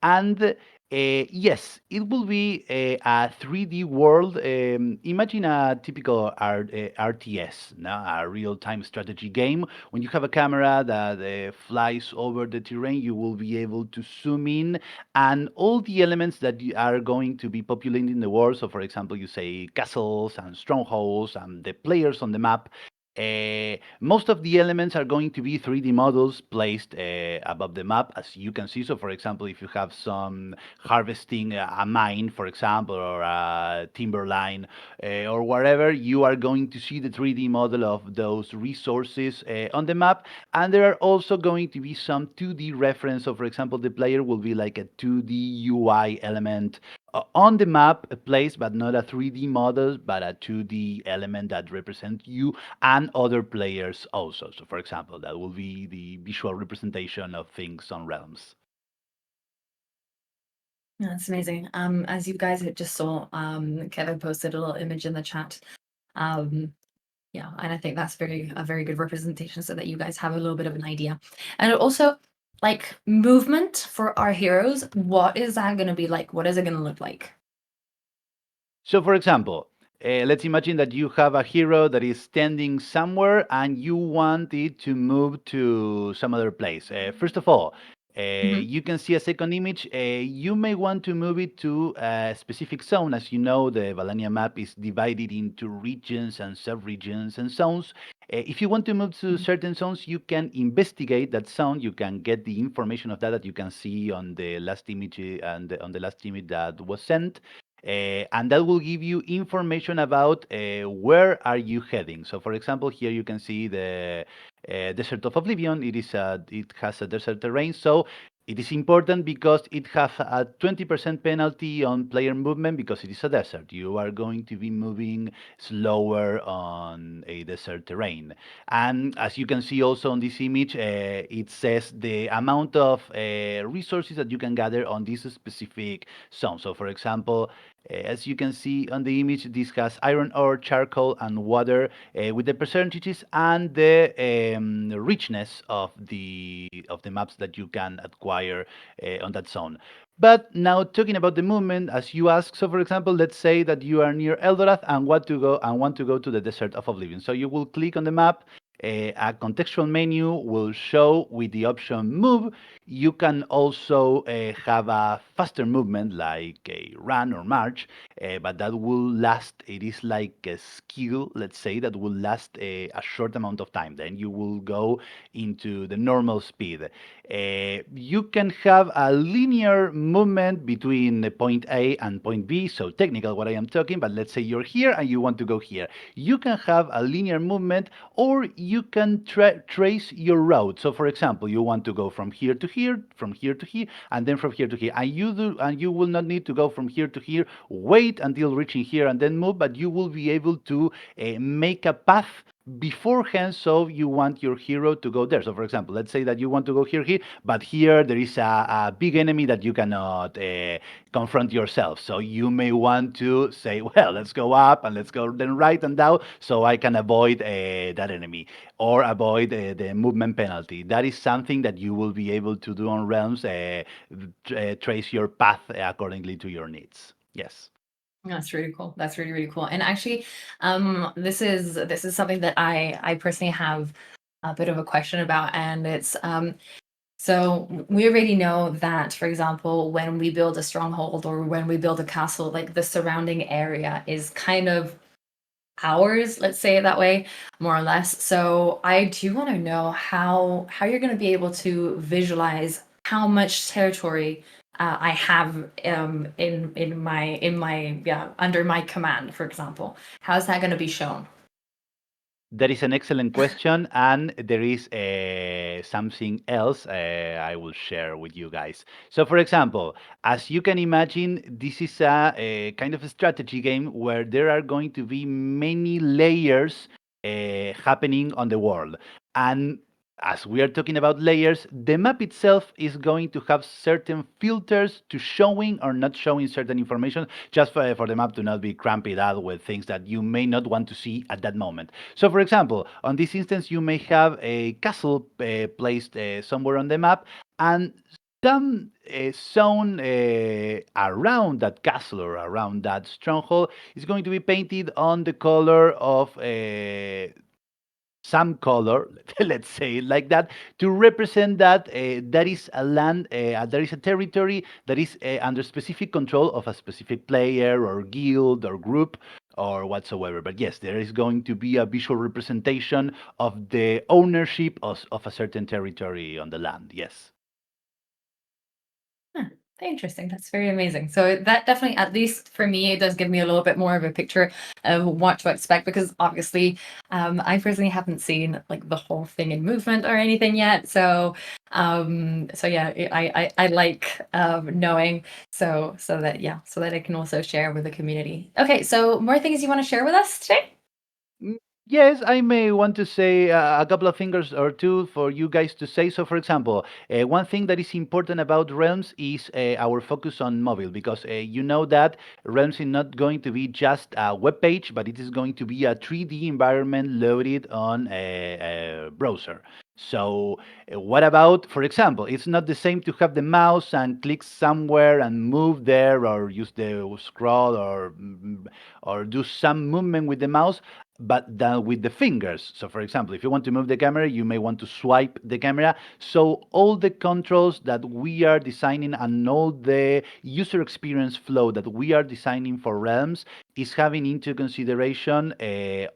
And yes, it will be a 3D world. Imagine a typical RTS, no? A real-time strategy game. When you have a camera that flies over the terrain, you will be able to zoom in, and all the elements that are going to be populating the world. So, for example, you say castles and strongholds and the players on the map. Most of the elements are going to be 3D models placed above the map, as you can see. So, for example, if you have some harvesting a mine, for example, or a timber line, or whatever, you are going to see the 3D model of those resources on the map. And there are also going to be some 2D reference. So, for example, the player will be like a 2D UI element on the map placed, but not a 3D model, but a 2D element that represents you and other players also. So, for example, that will be the visual representation of things on realms. That's amazing. As you guys just saw, Kevin posted a little image in the chat. Yeah, and I think that's a very good representation so that you guys have a little bit of an idea. And also, like movement for our heroes, what is that going to be like? What is it going to look like? So, for example, let's imagine that you have a hero that is standing somewhere and you want it to move to some other place. First of all, you can see a second image. You may want to move it to a specific zone. As you know, the Valannia map is divided into regions and sub-regions and zones. If you want to move to certain zones, you can investigate that zone. You can get the information of that you can see on the last image and on the last image that was sent. And that will give you information about where are you heading. So, for example, here you can see the Desert of Oblivion. It has a desert terrain, so it is important because it has a 20% penalty on player movement because it is a desert. You are going to be moving slower on a desert terrain. And as you can see also on this image, it says the amount of resources that you can gather on this specific zone. So, for example, as you can see on the image, this has iron ore, charcoal, and water with the percentages and the richness of the maps that you can acquire on that zone. But now talking about the movement, as you ask, so for example, let's say that you are near Eldorath and want to go to the Desert of Oblivion. So you will click on the map. A contextual menu will show with the option move. You can also have a faster movement like a run or march, but that will last. It is like a skill, let's say, that will last a short amount of time. Then you will go into the normal speed. You can have a linear movement between point A and point B. So technical what I am talking, but let's say you're here and you want to go here. You can have a linear movement or you can trace your route. So for example, you want to go from here to here, from here to here, and then from here to here. And you will not need to go from here to here, wait until reaching here and then move, but you will be able to make a path beforehand, so you want your hero to go there. So for example, let's say that you want to go here, but here there is a big enemy that you cannot confront yourself. So you may want to say, well, let's go up and let's go then right and down so I can avoid that enemy or avoid the movement penalty. That is something that you will be able to do on realms, trace your path accordingly to your needs. Yes. That's really cool. That's really, really cool. And actually, this is something that I personally have a bit of a question about, and it's so we already know that, for example, when we build a stronghold or when we build a castle, like the surrounding area is kind of hours, let's say it that way, more or less. So I do want to know how you're going to be able to visualize how much territory I have in my under my command, for example. How's that going to be shown? That is an excellent question, and there is something else I will share with you guys. So, for example, as you can imagine, this is a kind of a strategy game where there are going to be many layers happening on the world. And as we are talking about layers, the map itself is going to have certain filters to showing or not showing certain information, just for the map to not be cramped out with things that you may not want to see at that moment. So, for example, on this instance, you may have a castle placed somewhere on the map, and some zone around that castle or around that stronghold is going to be painted on the color of some color, let's say it like that, to represent that that is a land, there is a territory that is under specific control of a specific player or guild or group or whatsoever. But yes, there is going to be a visual representation of the ownership of a certain territory on the land. Yes. Huh, interesting. That's very amazing. So that definitely, at least for me, it does give me a little bit more of a picture of what to expect, because obviously, I personally haven't seen like the whole thing in movement or anything yet. So, so yeah, I like knowing, so that I can also share with the community. Okay, so more things you want to share with us today? Mm, Yes, I may want to say a couple of things or two for you guys to say. So, for example, one thing that is important about Realms is our focus on mobile, because you know that Realms is not going to be just a web page, but it is going to be a 3D environment loaded on a browser. So, what about, for example, it's not the same to have the mouse and click somewhere and move there, or use the scroll, or do some movement with the mouse, but done with the fingers. So, for example, if you want to move the camera, you may want to swipe the camera. So, all the controls that we are designing and all the user experience flow that we are designing for Realms is having into consideration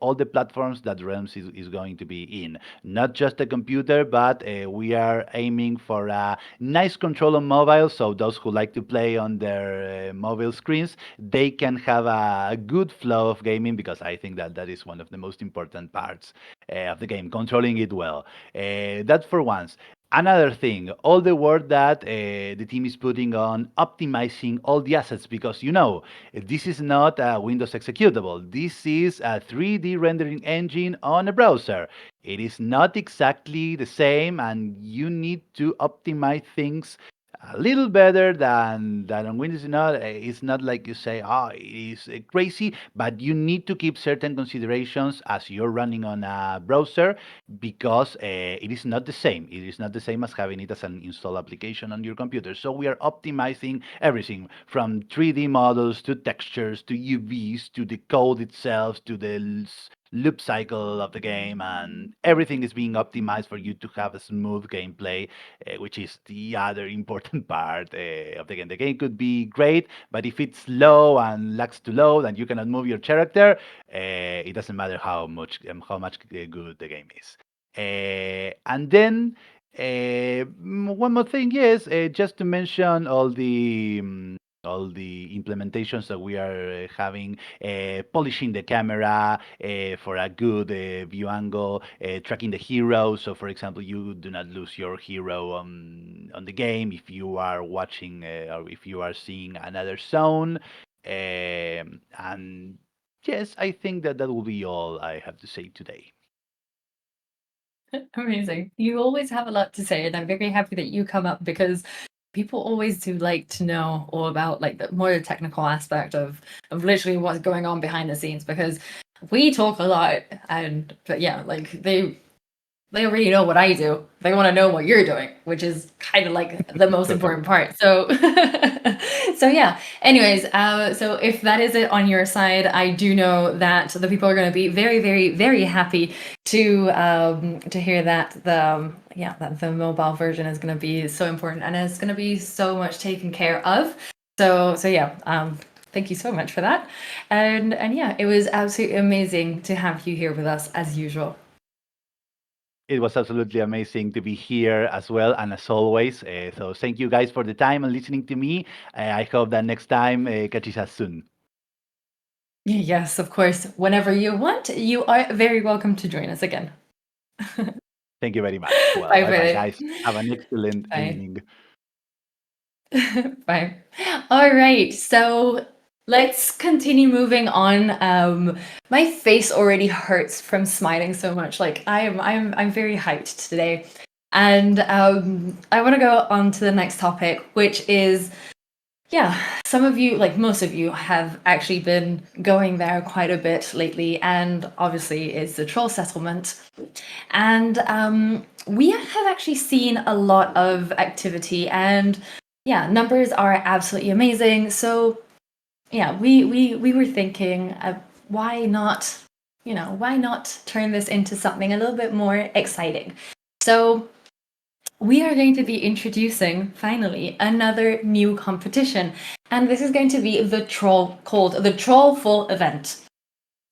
all the platforms that Realms is going to be in. Not just a computer, but we are aiming for a nice control on mobile. So, those who like to play on their mobile screens, they can have a good flow of gaming, because I think that that is one of the most important parts of the game, controlling it well. That for once. Another thing, all the work that the team is putting on optimizing all the assets, because you know, this is not a Windows executable. This is a 3D rendering engine on a browser. It is not exactly the same, and you need to optimize things a little better than on Windows. It's not like you say, oh, it is crazy, but you need to keep certain considerations as you're running on a browser, because it is not the same. It is not the same as having it as an install application on your computer. So we are optimizing everything from 3D models to textures to UVs to the code itself to the loop cycle of the game, and everything is being optimized for you to have a smooth gameplay, which is the other important part of the game. The game could be great, but if it's slow and lags to load and you cannot move your character, it doesn't matter how much good the game is. And then one more thing, yes, just to mention all the implementations that we are having, polishing the camera for a good view angle, tracking the hero. So, for example, you do not lose your hero on the game if you are watching or if you are seeing another zone. And yes, I think that that will be all I have to say today. Amazing. You always have a lot to say, and I'm very happy that you come up, because people always do like to know all about like the more technical aspect of literally what's going on behind the scenes, because we talk a lot, but yeah, like they already know what I do. They want to know what you're doing, which is kind of like the most important part. So, so yeah. Anyways, so if that is it on your side, I do know that the people are going to be very, very, very happy to hear that that the mobile version is going to be so important, and it's going to be so much taken care of. So yeah. Thank you so much for that. And yeah, it was absolutely amazing to have you here with us as usual. It was absolutely amazing to be here as well, and as always. So thank you guys for the time and listening to me. I hope that next time catches us soon. Yes, of course. Whenever you want, you are very welcome to join us again. Thank you very much. Well, Bye, bye, bye. guys. Have an excellent Bye. evening. Bye. All right, so let's continue moving on. My face already hurts from smiling so much. Like I'm very hyped today, and I want to go on to the next topic, which is, yeah, some of you, like most of you, have actually been going there quite a bit lately, and obviously it's the troll settlement. And we have actually seen a lot of activity, and yeah, numbers are absolutely amazing. So yeah, we were thinking, why not, why not turn this into something a little bit more exciting? So we are going to be introducing, finally, another new competition. And this is going to be called the Troll Full event.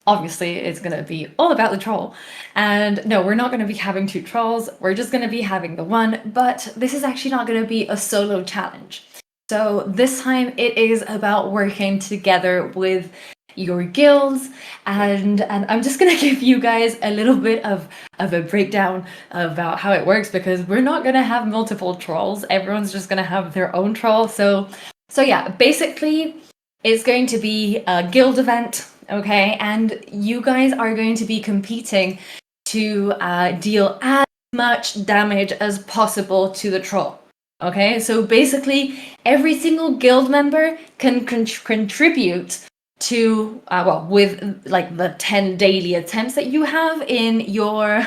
Obviously, it's going to be all about the troll. And no, we're not going to be having 2 trolls. We're just going to be having the one. But this is actually not going to be a solo challenge. So this time it is about working together with your guilds, and I'm just gonna give you guys a little bit of a breakdown about how it works, because we're not gonna have multiple trolls. Everyone's just gonna have their own troll. So yeah, basically it's going to be a guild event, okay? And you guys are going to be competing to deal as much damage as possible to the troll. Okay, so basically every single guild member can contribute to with like the 10 daily attempts that you have in your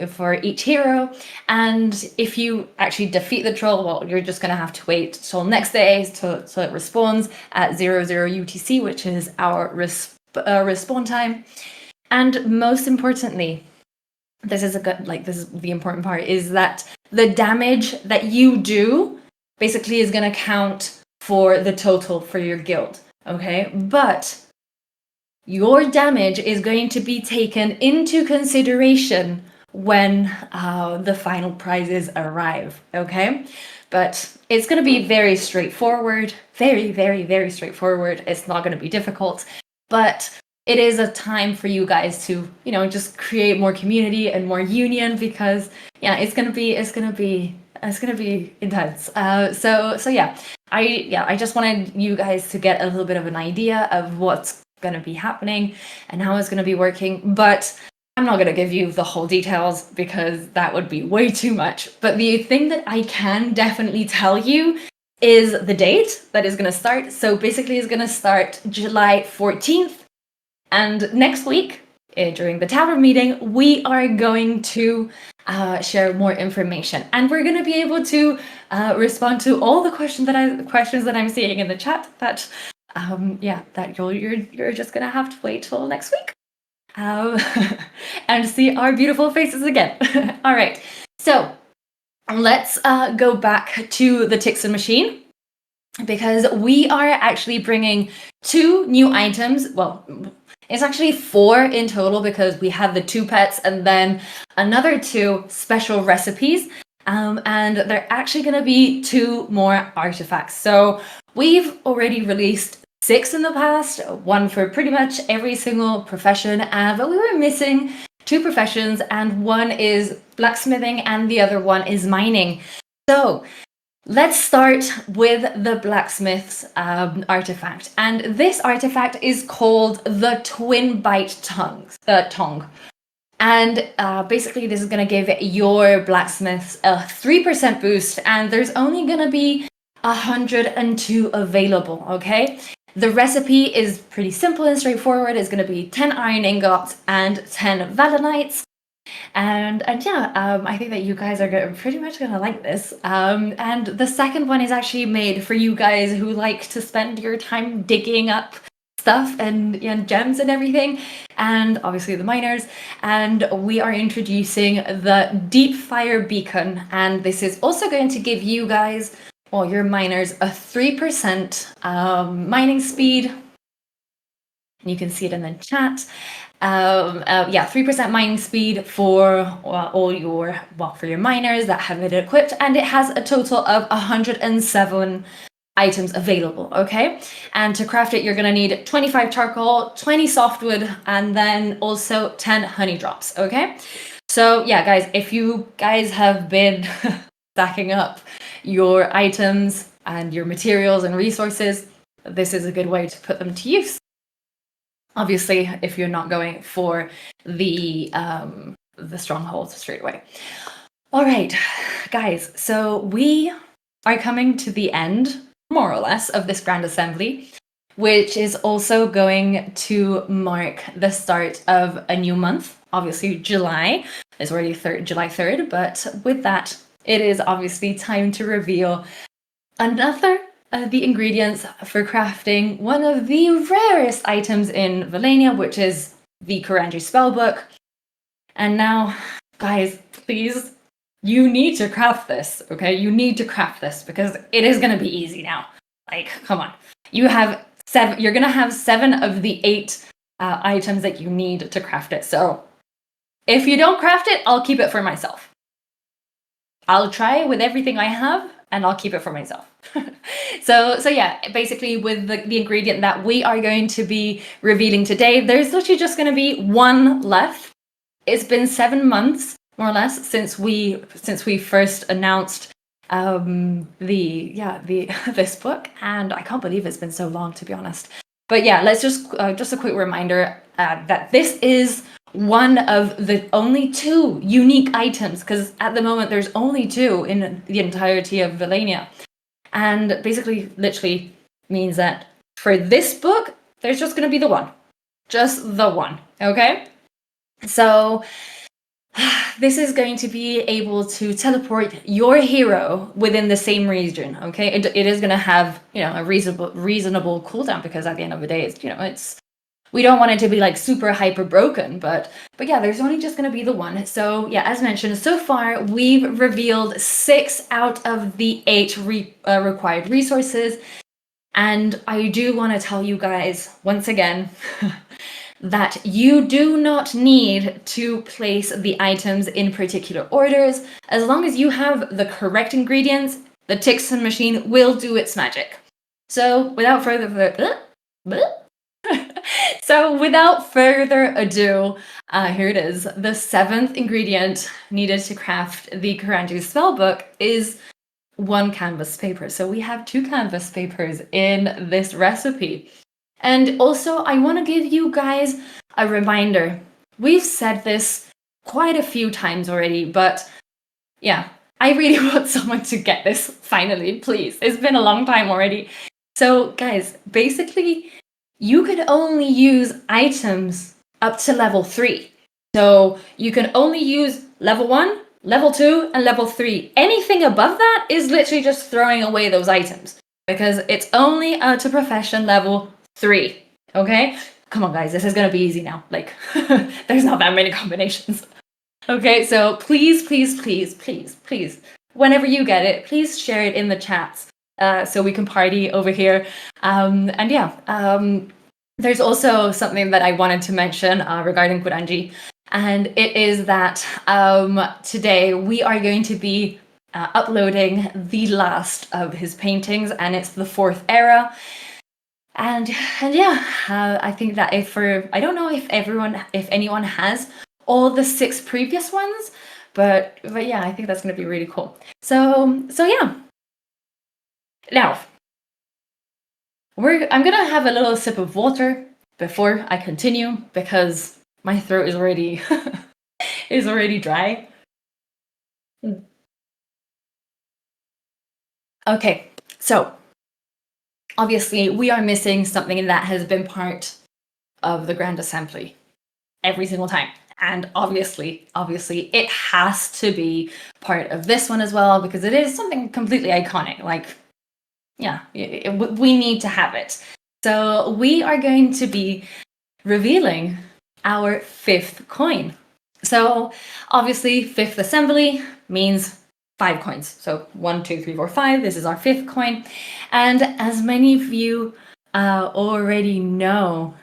for each hero. And if you actually defeat the troll, well, you're just gonna have to wait till next day till it respawns at 00 UTC, which is our respawn time. And most importantly, this is the important part, is that the damage that you do basically is going to count for the total for your guild, okay? But your damage is going to be taken into consideration when the final prizes arrive, okay? But it's going to be very straightforward, very, very, very straightforward. It's not going to be difficult, but it is a time for you guys to, just create more community and more union, because yeah, it's gonna be intense. So yeah, I just wanted you guys to get a little bit of an idea of what's gonna be happening and how it's gonna be working. But I'm not gonna give you the whole details, because that would be way too much. But the thing that I can definitely tell you is the date that is gonna start. So basically, it's gonna start July 14th. And next week, during the tavern meeting, we are going to share more information, and we're going to be able to respond to all the questions that I'm seeing in the chat. That that you're just going to have to wait till next week and see our beautiful faces again. All right, so let's go back to the Tyxen Machine, because we are actually bringing 2 new items. Well, it's actually 4 in total, because we have the 2 pets and then another 2 special recipes. And they're actually going to be 2 more artifacts. So we've already released 6 in the past, 1 for pretty much every single profession, but we were missing 2 professions, and 1 is blacksmithing and the other one is mining. So let's start with the blacksmith's artifact. And this artifact is called the Twin Bite Tong. And basically, this is going to give your blacksmiths a 3% boost, and there's only going to be 102 available, okay? The recipe is pretty simple and straightforward. It's going to be 10 iron ingots and 10 valanites. And yeah, I think that you guys are pretty much gonna like this. And the second one is actually made for you guys who like to spend your time digging up stuff and gems and everything, and obviously the miners. And we are introducing the Deep Fire Beacon, and this is also going to give you guys your miners a 3% mining speed. You can see it in the chat. 3% mining speed for all your, for your miners that have it equipped, and it has a total of 107 items available, okay? And to craft it, you're gonna need 25 charcoal, 20 softwood, and then also 10 honey drops, okay? So yeah, guys, if you guys have been stacking up your items and your materials and resources, this is a good way to put them to use. Obviously, if you're not going for the stronghold straight away. All right, guys, so we are coming to the end, more or less, of this Grand Assembly, which is also going to mark the start of a new month. Obviously, July is already July 3rd, but with that, it is obviously time to reveal another of the ingredients for crafting one of the rarest items in Valannia, which is the Kurangi Spellbook. And now, guys, please, you need to craft this, okay? You need to craft this because it is going to be easy now. Like, come on. You're going to have 7 of the 8 items that you need to craft it. So if you don't craft it, I'll keep it for myself. I'll try with everything I have, and I'll keep it for myself. So yeah, basically with the ingredient that we are going to be revealing today, there's literally just going to be one left. It's been 7 months, more or less, since we first announced this book, and I can't believe it's been so long, to be honest. But yeah, let's just a quick reminder that this is one of the only 2 unique items, because at the moment there's only 2 in the entirety of Valannia. And basically, literally means that for this book, there's just going to be the one. Just the one, okay? So this is going to be able to teleport your hero within the same region, okay? It is going to have, a reasonable cooldown, because at the end of the day, it's we don't want it to be like super hyper broken, but yeah, there's only just going to be the one. So yeah, as mentioned, so far we've revealed 6 out of the 8 required resources, and I do want to tell you guys once again that you do not need to place the items in particular orders. As long as you have the correct ingredients, the Tyxen Machine will do its magic. So without further ado, here it is. The 7th ingredient needed to craft the Kurangi Spellbook is 1 canvas paper. So we have 2 canvas papers in this recipe. And also, I want to give you guys a reminder. We've said this quite a few times already, but yeah, I really want someone to get this finally, please. It's been a long time already. So guys, basically, you can only use items up to level 3. So you can only use level 1, level 2, and level 3. Anything above that is literally just throwing away those items, because it's only to profession level 3, okay? Come on, guys, this is gonna be easy now. Like, there's not that many combinations. Okay, so please, whenever you get it, please share it in the chats so we can party over here. And yeah, there's also something that I wanted to mention regarding Kurangi, and it is that today we are going to be uploading the last of his paintings, and it's the 4th era. And yeah, I think that I don't know if anyone has all the 6 previous ones, but yeah, I think that's going to be really cool. So yeah. Now, I'm going to have a little sip of water before I continue, because my throat is already dry. Okay, so obviously we are missing something that has been part of the Grand Assembly every single time. And obviously, it has to be part of this one as well, because it is something completely iconic. Like, yeah, we need to have it. So we are going to be revealing our 5th coin. So obviously, 5th assembly means 5 coins. So 1, 2, 3, 4, 5. This is our 5th coin. And as many of you already know,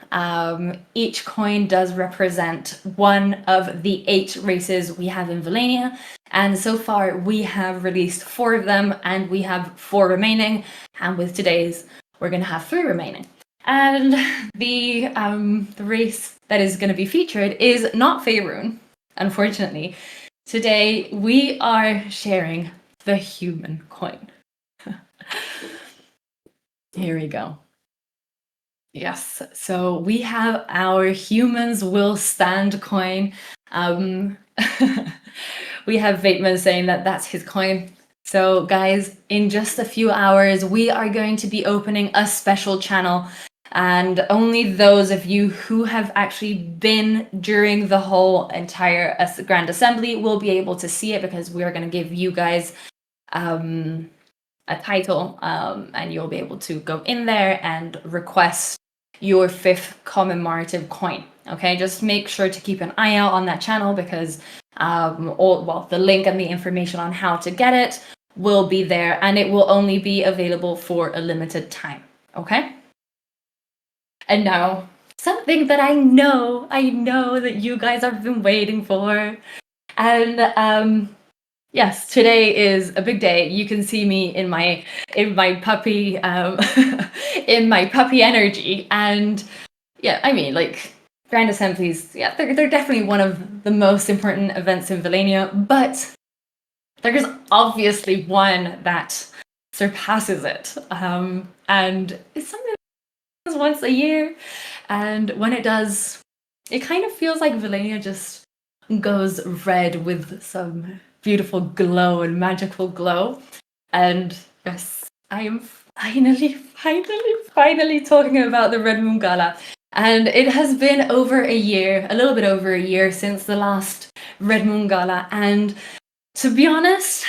each coin does represent one of the 8 races we have in Valannia. And so far we have released 4 of them, and we have 4 remaining. And with today's, we're going to have 3 remaining. And the race that is going to be featured is not Faerun, unfortunately. Today, we are sharing the human coin. Here we go. Yes, so we have our humans will stand coin. We have Vateman saying that that's his coin. So guys, in just a few hours, we are going to be opening a special channel, and only those of you who have actually been during the whole entire Grand Assembly will be able to see it, because we are going to give you guys a title, and you'll be able to go in there and request your 5th commemorative coin. Okay, just make sure to keep an eye out on that channel, because the link and the information on how to get it will be there, and it will only be available for a limited time. Okay. And now, something that I know that you guys have been waiting for. And yes, today is a big day. You can see me in my puppy in my puppy energy. And yeah, I mean, like, Grand Assemblies, yeah, they're definitely one of the most important events in Valannia, but there's obviously one that surpasses it. And it's something once a year, and when it does, it kind of feels like Valannia just goes red with some beautiful glow and magical glow. And yes, I am finally talking about the Red Moon Gala. And it has been over a year, a little bit over a year, since the last Red Moon Gala. And to be honest,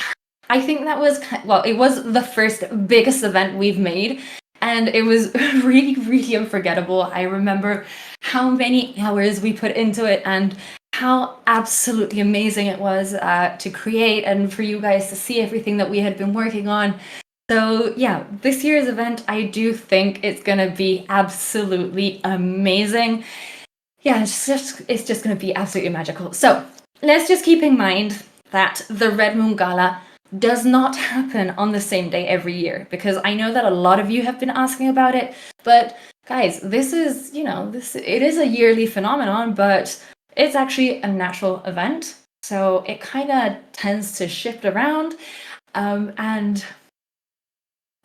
I think that was, well, it was the first biggest event we've made. And it was really, really unforgettable. I remember how many hours we put into it, and how absolutely amazing it was to create, and for you guys to see everything that we had been working on. So yeah, this year's event, I do think it's going to be absolutely amazing. Yeah, it's just going to be absolutely magical. So let's just keep in mind that the Red Moon Gala does not happen on the same day every year, because I know that a lot of you have been asking about it. But guys, this is, it is a yearly phenomenon, but it's actually a natural event. So it kind of tends to shift around. And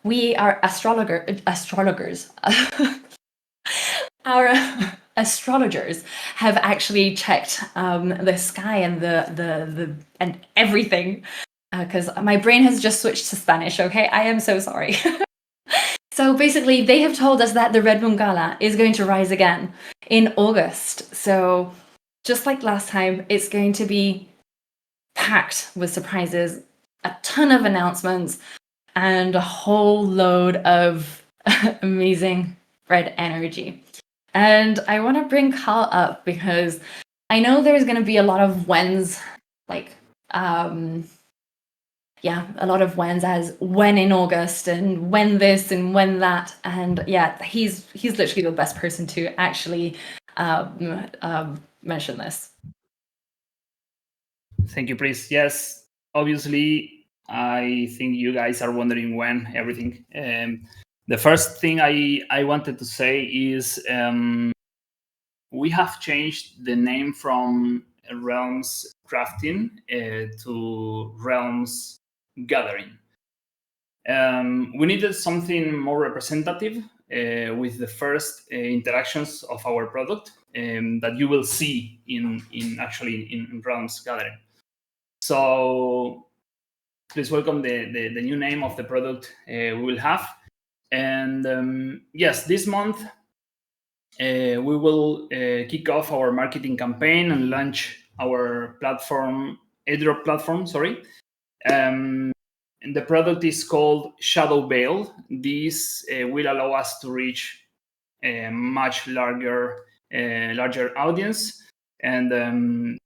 we are astrologers. Our astrologers have actually checked the sky and the and everything, because my brain has just switched to Spanish. Okay, I am so sorry. So basically, they have told us that the Red Moon Gala is going to rise again in August. So just like last time, it's going to be packed with surprises, a ton of announcements, and a whole load of amazing red energy. And I want to bring Carl up, because I know there's going to be a lot of whens, like, a lot of whens, as when in August and when this and when that. And yeah, he's literally the best person to actually mention this. Thank you, Pris. Yes, obviously, I think you guys are wondering when everything. The first thing I wanted to say is we have changed the name from Realms Crafting to Realms Gathering. We needed something more representative with the first interactions of our product that you will see in Realms Gathering. So please welcome the new name of the product we will have. And yes, this month we will kick off our marketing campaign and launch our platform, airdrop platform, sorry. And the product is called Shadow Veil. This will allow us to reach a much larger audience, and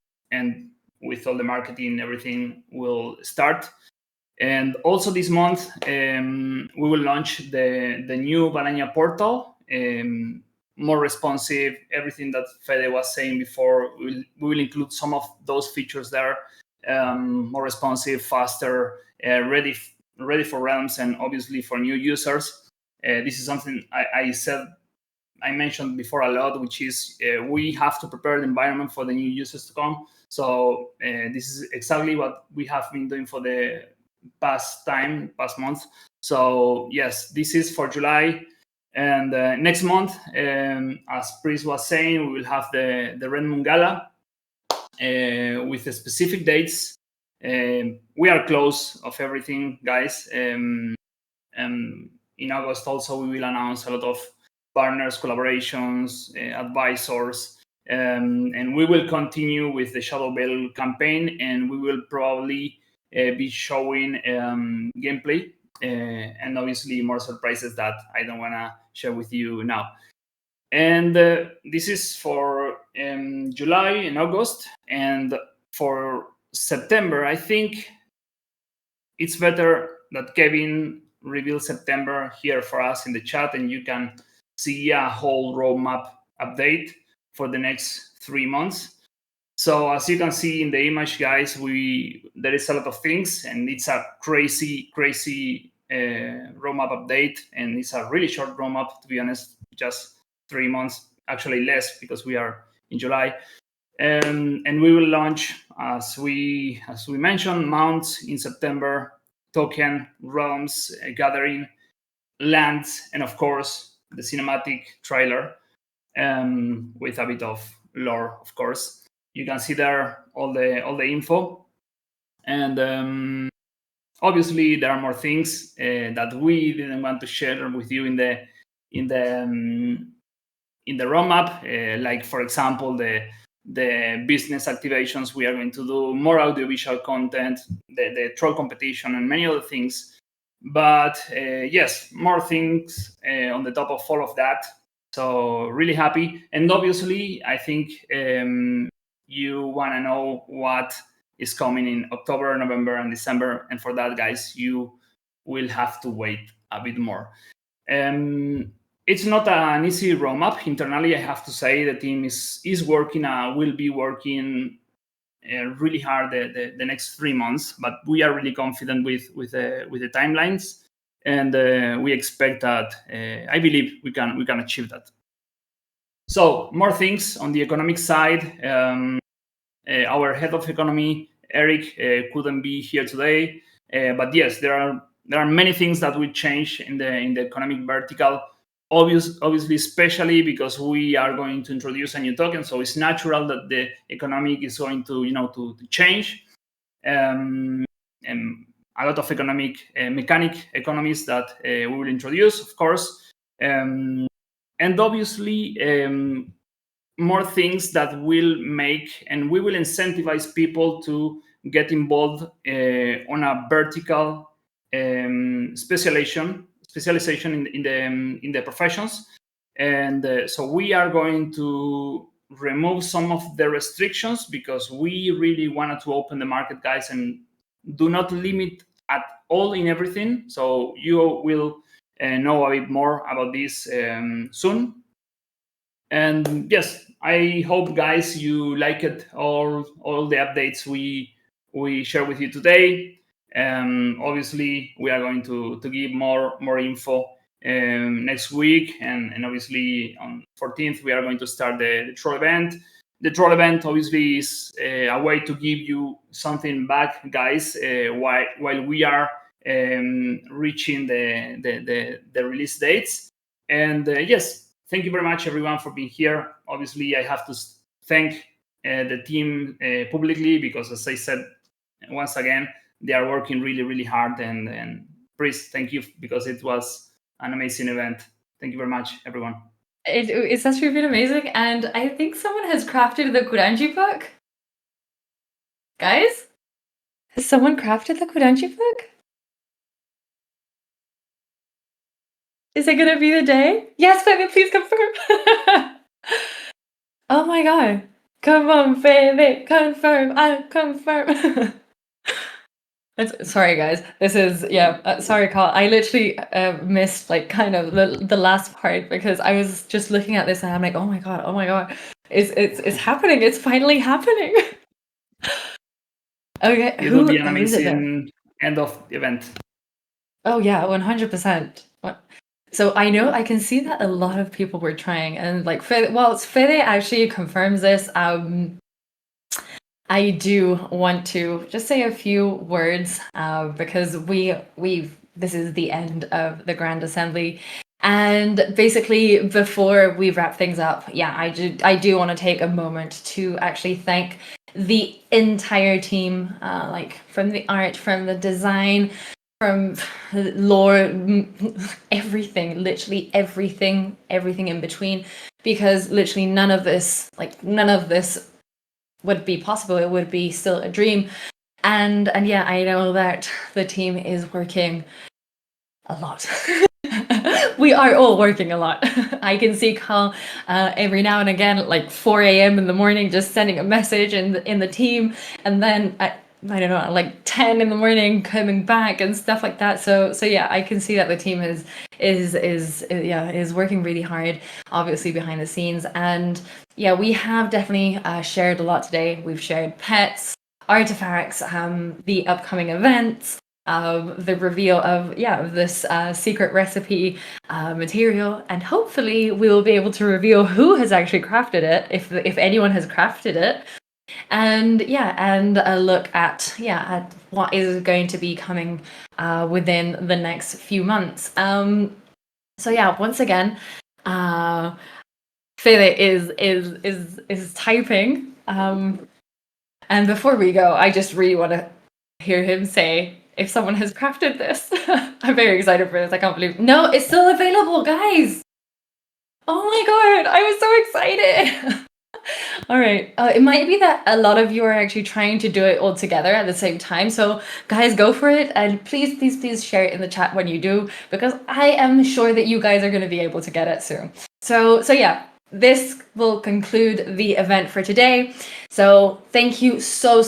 with all the marketing, everything will start. And also this month, we will launch the new Valannia portal, more responsive, everything that Fede was saying before. We will include some of those features there, more responsive, faster, ready for realms, and obviously for new users. This is something I mentioned before a lot, which is we have to prepare the environment for the new users to come. So this is exactly what we have been doing for the past month. So yes, this is for July. And next month, as Priest was saying, we will have the Red Moon Gala with the specific dates. We are close of everything, guys. In August also, we will announce a lot of partners, collaborations, advisors, and we will continue with the Shadow Veil campaign, and we will probably be showing gameplay and obviously more surprises that I don't want to share with you now. And this is for July and August. And for September, I think it's better that Kevin reveals September here for us in the chat, and you can see a whole roadmap update for the next 3 months. So as you can see in the image, guys, there is a lot of things, and it's a crazy roadmap update, and it's a really short roadmap, to be honest, just 3 months, actually less because we are in July. And we will launch, as we mentioned, mounts in September, token, realms, gathering, lands, and of course the cinematic trailer with a bit of lore, of course. You can see there all the info, and obviously there are more things that we didn't want to share with you in the roadmap, like for example the business activations we are going to do, more audiovisual content, the troll competition, and many other things. But yes, more things on the top of all of that. So really happy. And obviously, I think you want to know what is coming in October, November, and December. And for that, guys, you will have to wait a bit more. It's not an easy roadmap. Internally, I have to say the team is working, will be working really hard the next 3 months, but we are really confident with the timelines, and we expect that. I believe we can achieve that. So more things on the economic side. Our head of economy, Eric, couldn't be here today, but yes, there are many things that will change in the economic vertical. Obviously, especially because we are going to introduce a new token, so it's natural that the economic is going to to change, and a lot of economic mechanic economies that we will introduce, of course, and obviously more things that will make, and we will incentivize people to get involved on a vertical specialization in the professions. And so we are going to remove some of the restrictions because we really wanted to open the market, guys, and do not limit at all in everything. So you will know a bit more about this soon. And yes, I hope, guys, you like it, all the updates we share with you today. Obviously, we are going to give more info next week, and obviously on 14th we are going to start the troll event. The troll event obviously is a way to give you something back, guys, while we are reaching the release dates. And yes, thank you very much, everyone, for being here. Obviously, I have to thank the team publicly because, as I said, once again, they are working really, really hard. And Priest, thank you, because it was an amazing event. Thank you very much, everyone. It's actually been amazing, and I think someone has crafted the Kurangi book. Guys, has someone crafted the Kurangi book? Is it gonna be the day? Yes, Fede, please confirm. Oh my god. Come on, Fede, confirm. I confirm. Sorry, guys. This is sorry, Carl. I literally missed like kind of the last part because I was just looking at this and I'm like, oh my god, it's happening. It's finally happening. Okay, It will be an who is it there? amazing end of the event. Oh yeah, 100%. So I know I can see that a lot of people were trying, and like Fede actually confirms this. I do want to just say a few words because this is the end of the Grand Assembly. And basically, before we wrap things up, I do want to take a moment to actually thank the entire team, like from the art, from the design, from lore, everything, literally everything in between, because literally none of this would be possible. It would be still a dream. And yeah, I know that the team is working a lot. We are all working a lot. I can see Carl every now and again, like 4 a.m. in the morning, just sending a message in the team, and then I don't know, like 10 in the morning coming back and stuff like that. So yeah, I can see that the team is working really hard, obviously behind the scenes. And yeah, we have definitely shared a lot today. We've shared pets, artifacts, the upcoming events, the reveal of this secret recipe material, and hopefully we will be able to reveal who has actually crafted it, if anyone has crafted it, and a look at what is going to be coming within the next few months. So yeah, once again, Fede is typing, and before we go, I just really want to hear him say if someone has crafted this. I'm very excited for this. I can't believe. No, it's still available, guys. Oh my god, I was so excited. All right. It might be that a lot of you are actually trying to do it all together at the same time. So guys, go for it. And please share it in the chat when you do, because I am sure that you guys are going to be able to get it soon. So yeah, this will conclude the event for today. So thank you so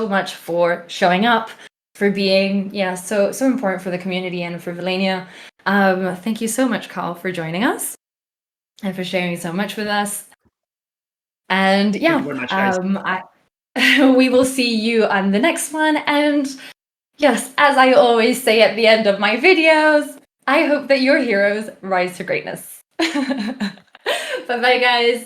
much for showing up, for being so important for the community and for Valannia. Thank you so much, Carl, for joining us and for sharing so much with us. And Thank you very much, guys. We will see you on the next one. And yes, as I always say at the end of my videos, I hope that your heroes rise to greatness. Bye-bye, guys.